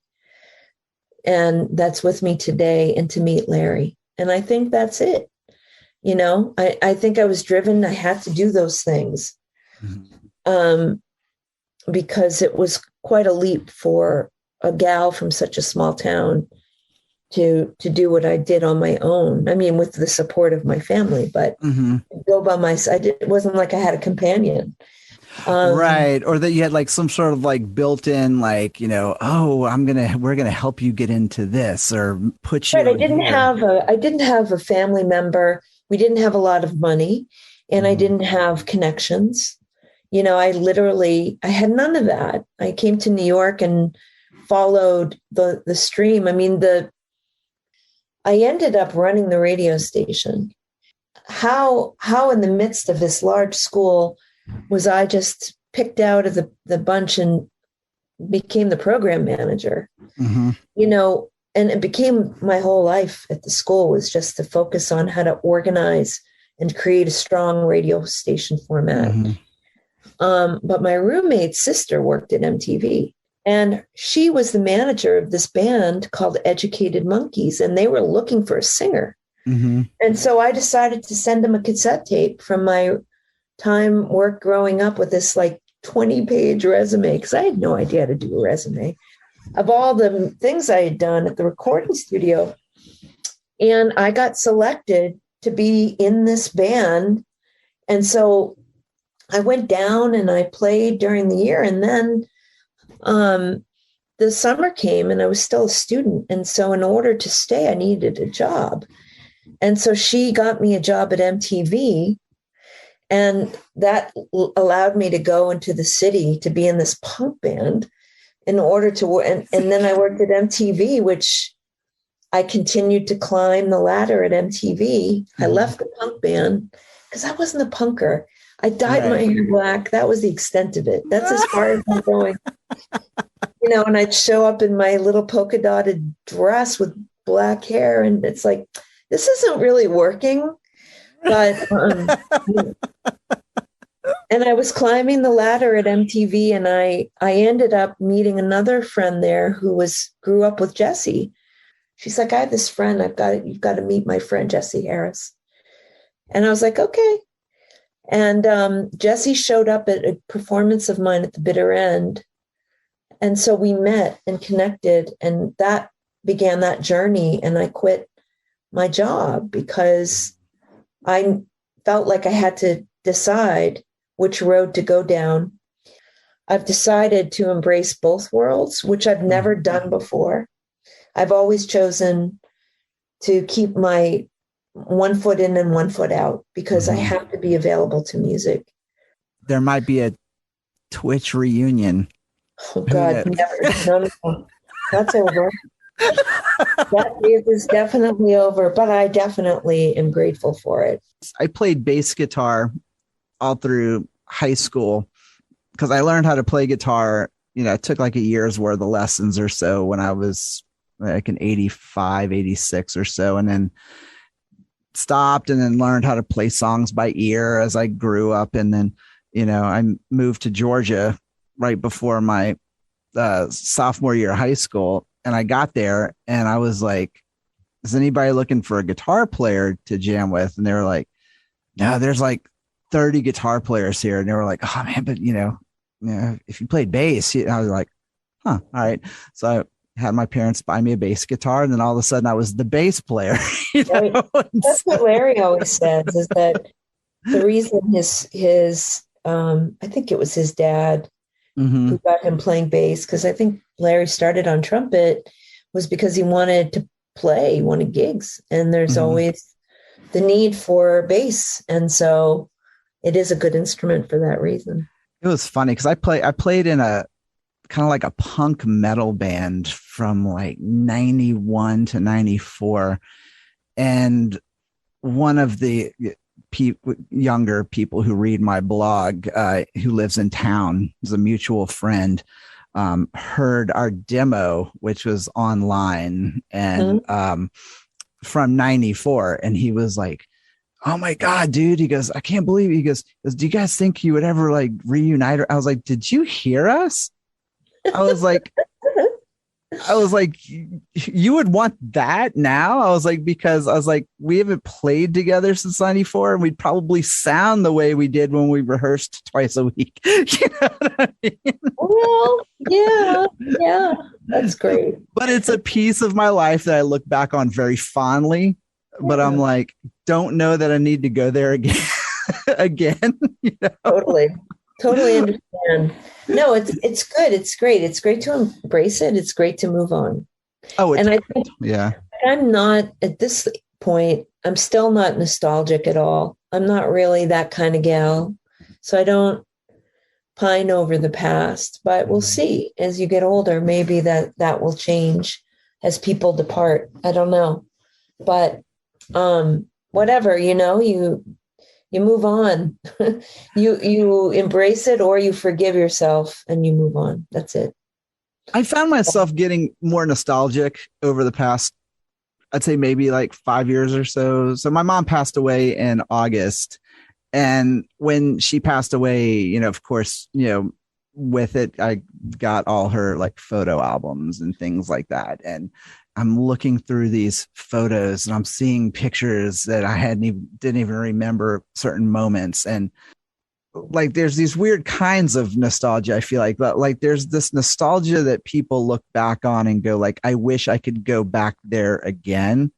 And that's with me today, and to meet Larry. And I think that's it. I think I was driven. I had to do those things because it was quite a leap for a gal from such a small town to do what I did on my own. I mean, with the support of my family, but go by myself. It wasn't like I had a companion. Right. Or that you had like some sort of like built-in, like, we're going to help you get into this or put you. Right. I didn't have a family member. We didn't have a lot of money, and I didn't have connections. I had none of that. I came to New York and followed the stream. I mean, I ended up running the radio station. How in the midst of this large school was I just picked out of the bunch and became the program manager? And it became my whole life at the school was just to focus on how to organize and create a strong radio station format. But my roommate's sister worked at MTV. And she was the manager of this band called Educated Monkeys, and they were looking for a singer. And so I decided to send them a cassette tape from my time work growing up with this like 20-page resume, because I had no idea how to do a resume of all the things I had done at the recording studio. And I got selected to be in this band. And so I went down and I played during the year. And then the summer came and I was still a student. And so in order to stay, I needed a job. And so she got me a job at MTV. And that allowed me to go into the city to be in this punk band in order to work. And then I worked at MTV, which I continued to climb the ladder at MTV. I left the punk band because I wasn't a punker. I dyed my hair black. That was the extent of it. That's as far as I'm going. And I'd show up in my little polka dotted dress with black hair. And it's like, this isn't really working. But, and I was climbing the ladder at MTV, and I ended up meeting another friend there who grew up with Jesse. She's like, I have this friend. You've got to meet my friend, Jesse Harris. And I was like, okay. And Jesse showed up at a performance of mine at the bitter end. And so we met and connected, and that began that journey. And I quit my job because I felt like I had to decide which road to go down. I've decided to embrace both worlds, which I've never done before. I've always chosen to keep my one foot in and one foot out because I have to be available to music. There might be a Twitch reunion. Oh God, never. No. That's over. That phase is definitely over, but I definitely am grateful for it. I played bass guitar all through high school because I learned how to play guitar. It took like a year's worth of lessons or so when I was like in 85, 86 or so, and then stopped and then learned how to play songs by ear as I grew up. And then, I moved to Georgia right before my sophomore year of high school. And I got there and I was like, is anybody looking for a guitar player to jam with? And they were like, no, there's like 30 guitar players here. And they were like, oh man, but if you played bass, I was like, huh, all right. So I had my parents buy me a bass guitar. And then all of a sudden I was the bass player. Right. That's what Larry always says, is that the reason his I think it was his dad who got him playing bass, because I think Larry started on trumpet, was because he wanted to play, he wanted gigs. And there's always the need for bass. And so it is a good instrument for that reason. It was funny because I played in a kind of like a punk metal band from like 91 to 94. And one of the younger people who read my blog, who lives in town, is a mutual friend, heard our demo, which was online and from 94. And he was like, oh my God, dude. He goes, I can't believe it. He goes, do you guys think you would ever like reunite? I was like, did you hear us? I was like, you would want that now? I was like, because I was like, we haven't played together since 94 and we'd probably sound the way we did when we rehearsed twice a week. You know what I mean? Well, yeah, that's great. But it's a piece of my life that I look back on very fondly, but I'm like, don't know that I need to go there again. Totally understand. No, it's good. It's great. It's great to embrace it. It's great to move on. Oh, and I think I'm not at this point. I'm still not nostalgic at all. I'm not really that kind of gal. So I don't pine over the past, but we'll see as you get older, maybe that will change as people depart. I don't know, but whatever, you move on. you embrace it, or you forgive yourself and you move on. That's it. I found myself getting more nostalgic over the past, I'd say maybe like 5 years or so. So my mom passed away in August. And when she passed away, of course, with it, I got all her like photo albums and things like that. And I'm looking through these photos and I'm seeing pictures that I didn't even remember certain moments. And like, there's these weird kinds of nostalgia. I feel like there's this nostalgia that people look back on and go like, I wish I could go back there again.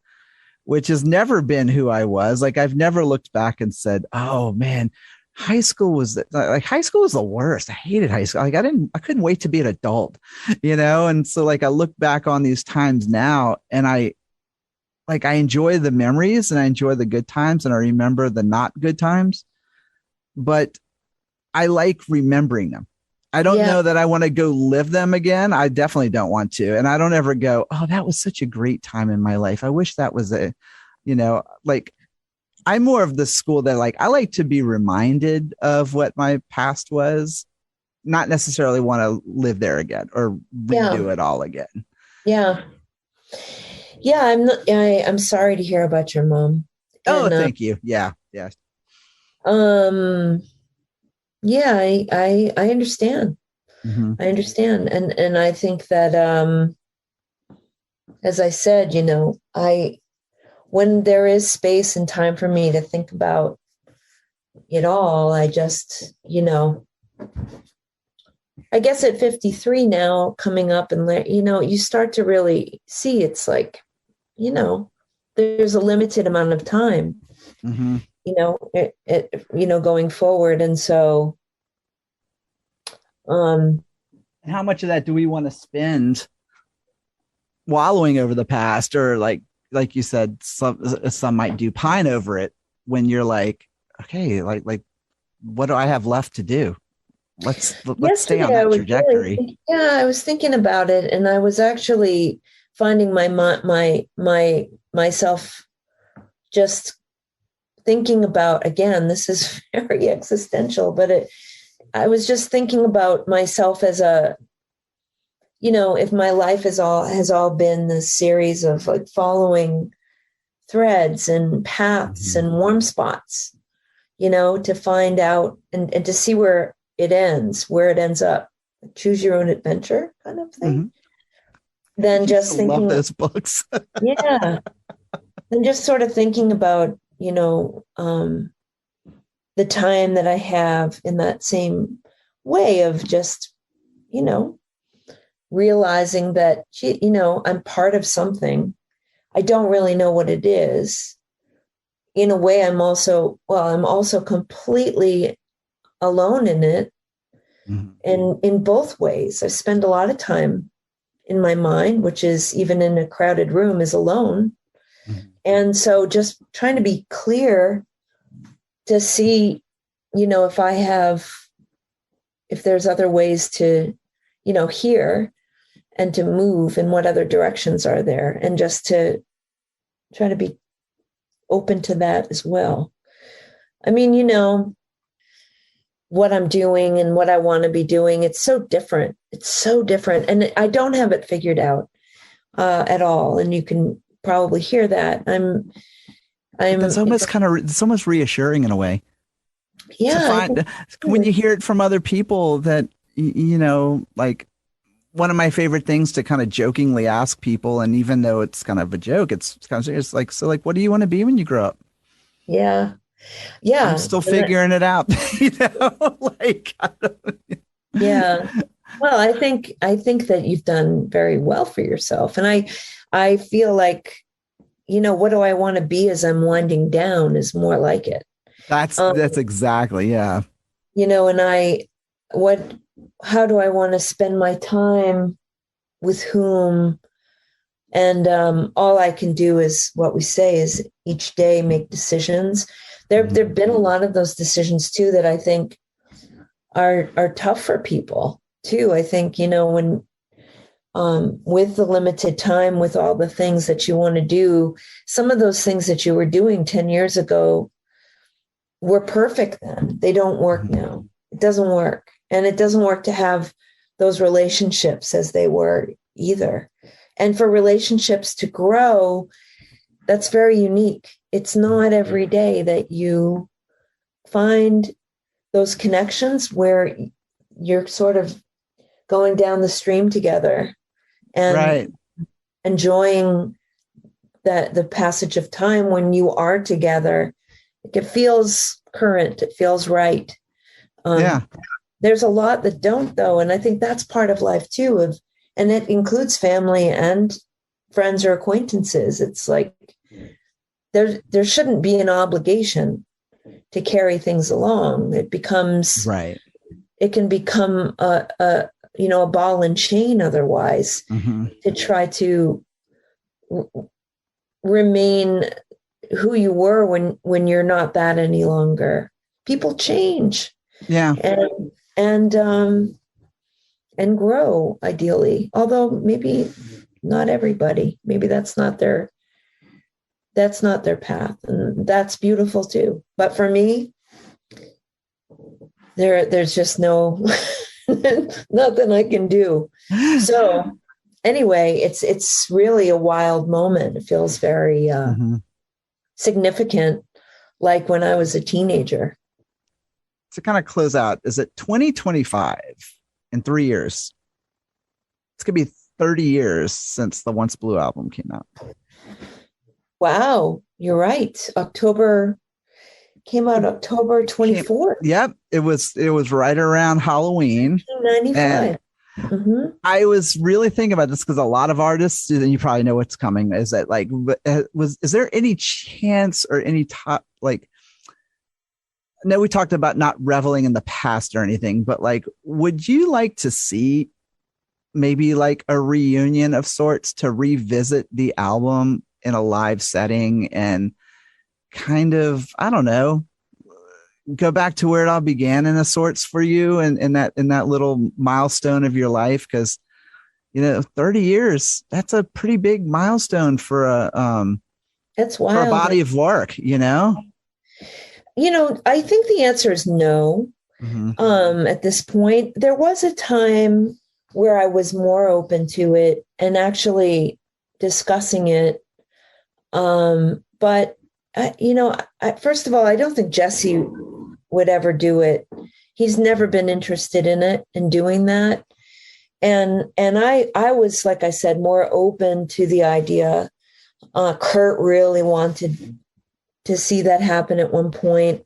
which has never been who I was. Like I've never looked back and said, oh man, high school was the worst. I hated high school. Like I couldn't wait to be an adult, And so like I look back on these times now and I enjoy the memories and I enjoy the good times and I remember the not good times, but I like remembering them. I don't know that I want to go live them again. I definitely don't want to. And I don't ever go, oh, that was such a great time in my life. I wish that was like I'm more of the school that like, I like to be reminded of what my past was, not necessarily want to live there again or redo it all again. Yeah. Yeah. I'm sorry to hear about your mom. Oh, thank you. Yeah. Yeah. Yeah, I understand. Mm-hmm. I understand. And I think that, as I said, when there is space and time for me to think about it all, I just, I guess at 53 now coming up and, you start to really see it's like, there's a limited amount of time, mm-hmm. Going forward. And so, and how much of that do we want to spend wallowing over the past, or like you said, some might do pine over it when you're like, okay, like what do I have left to do? Let's stay on that trajectory. I was thinking about it, and I was actually finding myself just thinking about, again, this is very existential, but I was just thinking about myself as if my life has all been this series of like following threads and paths and warm spots, to find out and to see where it ends up, choose your own adventure kind of thing. Mm-hmm. Then just thinking, love those books. Yeah. And just sort of thinking about, the time that I have in that same way of just, realizing that, I'm part of something. I don't really know what it is. In a way, I'm also completely alone in it. Mm-hmm. And in both ways, I spend a lot of time in my mind, which is even in a crowded room is alone. Mm-hmm. And so just trying to be clear to see, if there's other ways to, hear and to move and what other directions are there, and just to try to be open to that as well. I mean, what I'm doing and what I want to be doing, it's so different. It's so different. And I don't have it figured out at all. And you can probably hear that. It's almost reassuring in a way. Yeah. When you hear it from other people that, like one of my favorite things to kind of jokingly ask people, and even though it's kind of a joke, it's kind of serious, like, so like, what do you want to be when you grow up? Yeah. Yeah. I'm still figuring it out, Yeah. Well, I think that you've done very well for yourself. And I feel like, what do I want to be as I'm winding down is more like it. That's exactly. Yeah. And how do I want to spend my time with whom? And all I can do is what we say is each day make decisions. There've been a lot of those decisions too that I think are tough for people too. I think, when with the limited time, with all the things that you want to do, some of those things that you were doing 10 years ago were perfect then. They don't work now. It doesn't work. And it doesn't work to have those relationships as they were either. And for relationships to grow, that's very unique. It's not every day that you find those connections where you're sort of going down the stream together and enjoying the passage of time when you are together. It feels current. It feels right. There's a lot that don't, though. And I think that's part of life too, and it includes family and friends or acquaintances. It's like, there shouldn't be an obligation to carry things along. It becomes right. It can become a ball and chain otherwise, to try to remain who you were when you're not that any longer. People change. Yeah. And grow, ideally. Although maybe not everybody. Maybe that's not their path. And that's beautiful too. But for me, there's just no nothing I can do. So anyway, it's really a wild moment. It feels very significant, like when I was a teenager. To kind of close out, is it 2025 in 3 years? It's going to be 30 years since the Once Blue album came out. Wow, you're right. Came out October 24th. Yep. It was right around Halloween. 1995. I was really thinking about this because a lot of artists, and you probably know what's coming, is that like, is there any chance or any top, like, no, we talked about not reveling in the past or anything, but like, would you like to see maybe like a reunion of sorts to revisit the album in a live setting and kind of, I don't know, go back to where it all began in a sorts for you and in that little milestone of your life? Because, 30 years, that's a pretty big milestone for that's wild. For a body of work, I think the answer is no. At this point, there was a time where I was more open to it and actually discussing it. But first of all, I don't think Jesse would ever do it. He's never been interested in it and doing that. And I was, like I said, more open to the idea. Kurt really wanted to see that happen at one point.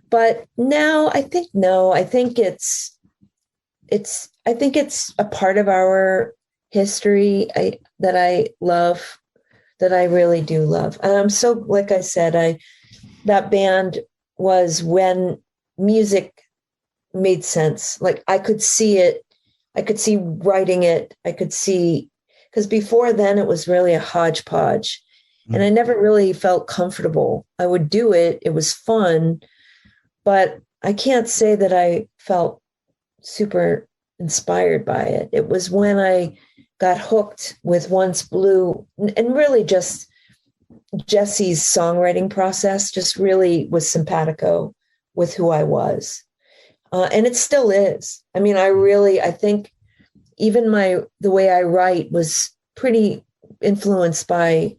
But now I think it's a part of our history that I love, that I really do love. So, like I said, that band was when music made sense. Like I could see it. I could see writing it. I could see, because before then it was really a hodgepodge. And I never really felt comfortable. I would do it. It was fun, but I can't say that I felt super inspired by it. It was when I got hooked with Once Blue, and really just Jesse's songwriting process just really was simpatico with who I was. And it still is. I mean, I think even the way I write was pretty influenced by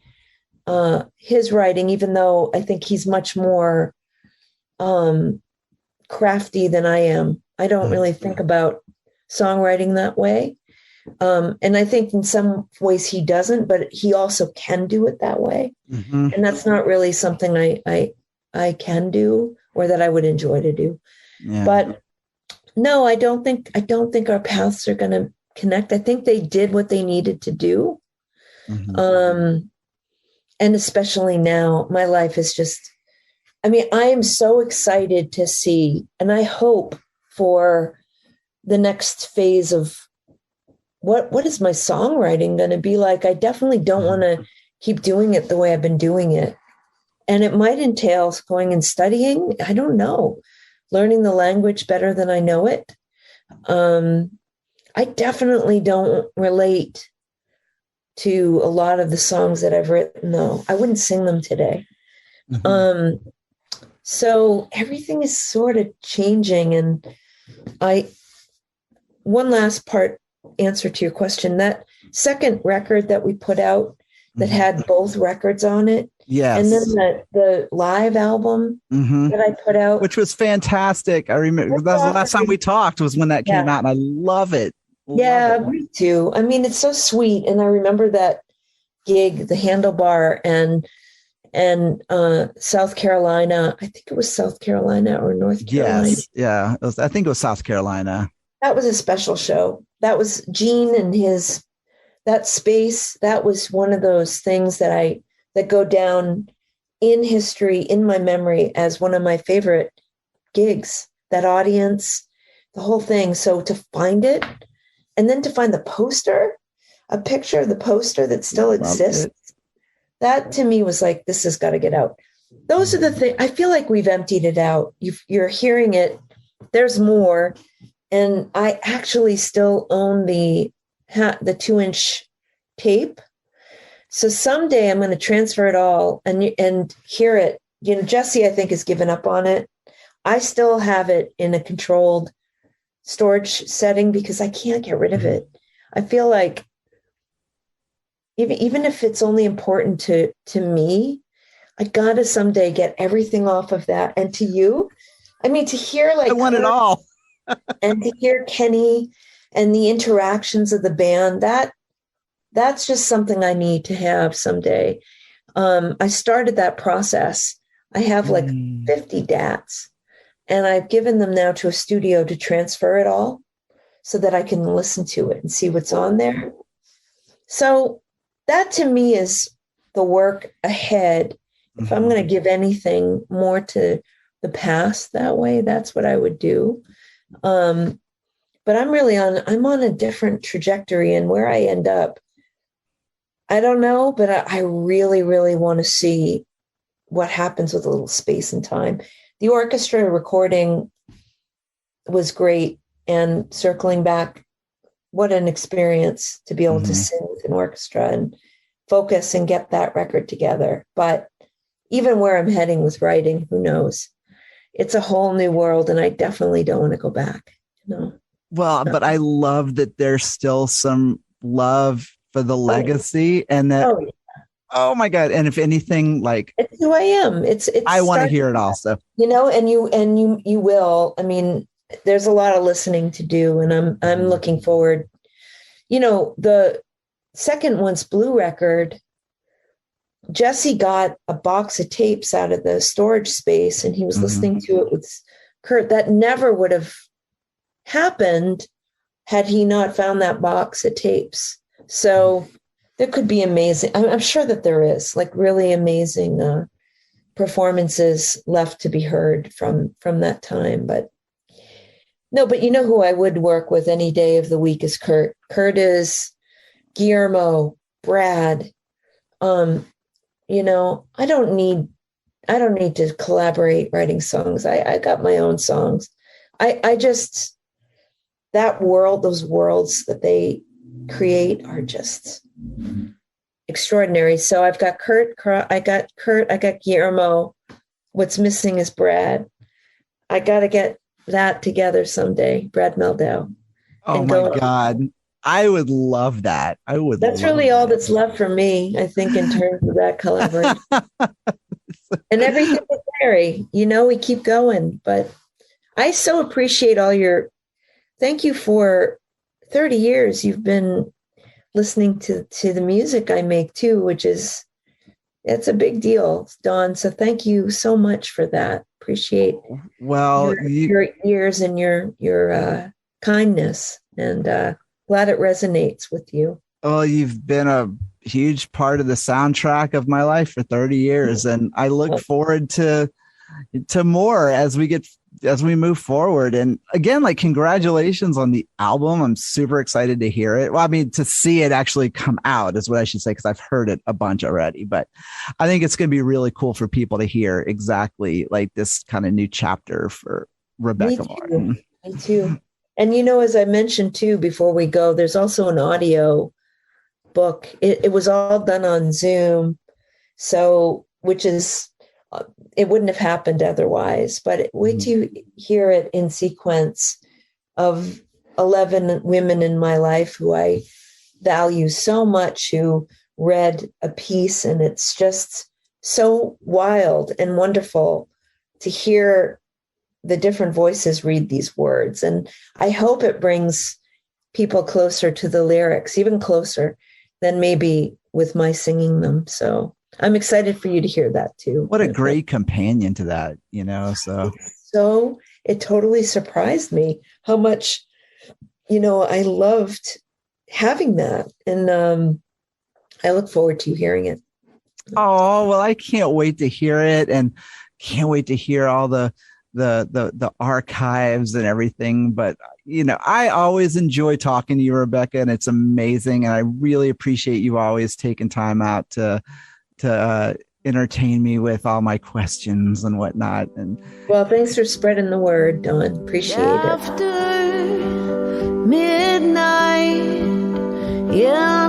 his writing, even though I think he's much more crafty than I am. I don't really think about songwriting that way. And I think in some ways he doesn't, but he also can do it that way. And that's not really something I can do or that I would enjoy to do. Yeah. But no, I don't think our paths are going to connect. I think they did what they needed to do. And especially now, my life is just, I am so excited to see, and I hope for the next phase of what is my songwriting going to be like. I definitely don't want to keep doing it the way I've been doing it. And it might entail going and studying, I don't know, learning the language better than I know it. I definitely don't relate to a lot of the songs that I've written, though. I wouldn't sing them today. So everything is sort of changing. And one last answer to your question, that second record that we put out that had both records on it. Yes. And then the live album that I put out, which was fantastic. I remember that was the last time we talked, was when that came out, and I love it. Me too. It's so sweet. And I remember that gig, the Handlebar, and South Carolina. I think it was South Carolina or North Carolina. Yes. Yeah. I think it was South Carolina. That was a special show. That was Gene and that space. That was one of those things that go down in history, in my memory, as one of my favorite gigs. That audience, the whole thing. So to find it, and then to find the poster, a picture of the poster that still exists, that to me was like, this has got to get out. Those are the things. I feel like we've emptied it out. You're hearing it. There's more. And I actually still own the 2-inch tape. So someday I'm going to transfer it all and hear it. You know, Jesse, I think, has given up on it. I still have it in a controlled storage setting because I can't get rid of it. I feel like even if it's only important to me, I gotta someday get everything off of that. And to you, I mean, to hear like I want it all. and to hear Kenny and the interactions of the band, that's just something I need to have someday. I started that process. I have like 50 DATs, and I've given them now to a studio to transfer it all so that I can listen to it and see what's on there. So that to me is the work ahead. If I'm going to give anything more to the past that way, that's what I would do. But I'm on a different trajectory, and where I end up, I don't know, but I really, really want to see what happens with a little space and time. The orchestra recording was great, and circling back, what an experience to be able to sing with an orchestra and focus and get that record together. But even where I'm heading with writing, who knows? It's a whole new world, and I definitely don't want to go back. No. Well, but I love that there's still some love for the legacy, and that. Oh my God! And if anything, like it's who I am. It's I want to hear it also. You know, and you will. I mean, there's a lot of listening to do, and I'm looking forward. You know, the second Once Blue record, Jesse got a box of tapes out of the storage space, and he was listening to it with Kurt. That never would have happened had he not found that box of tapes. So there could be amazing. I'm sure that there is like really amazing performances left to be heard from that time. But no, but you know who I would work with any day of the week is Kurt. Kurt is Guillermo, Brad. You know, I don't need to collaborate writing songs. I got my own songs. I just, that world, those worlds that they create are just extraordinary. So I've got Kurt, I got Guillermo. What's missing is Brad. I got to get that together someday, Brad Meldau. Oh my God. I would love that. That's really all that's left for me, I think, in terms of that collaboration. And everything with Larry, you know, we keep going. But I so appreciate thank you for 30 years. You've been listening to the music I make too, it's a big deal, Dawn. So thank you so much for that. Appreciate your ears and your kindness, and glad it resonates with you. Oh, you've been a huge part of the soundtrack of my life for 30 years. And I look forward to more as we move forward. And again, like, congratulations on the album. I'm super excited to hear it. Well, I mean, to see it actually come out is what I should say, because I've heard it a bunch already, but I think it's going to be really cool for people to hear exactly like this kind of new chapter for Rebecca Martin. Me too. And, you know, as I mentioned too, before we go, there's also an audio book. It was all done on Zoom. So, which is, it wouldn't have happened otherwise, but wait till you hear it in sequence of 11 women in my life who I value so much, who read a piece, and it's just so wild and wonderful to hear the different voices read these words. And I hope it brings people closer to the lyrics, even closer than maybe with my singing them. So I'm excited for you to hear that too. What a great companion to that, you know, so it totally surprised me how much, you know, I loved having that. And I look forward to hearing it. Oh, well, I can't wait to hear it, and can't wait to hear all the archives and everything. But I always enjoy talking to you, Rebecca, and it's amazing. And I really appreciate you always taking time out to entertain me with all my questions and whatnot. And well, thanks for spreading the word, Dawn. Appreciate it. After midnight, yeah.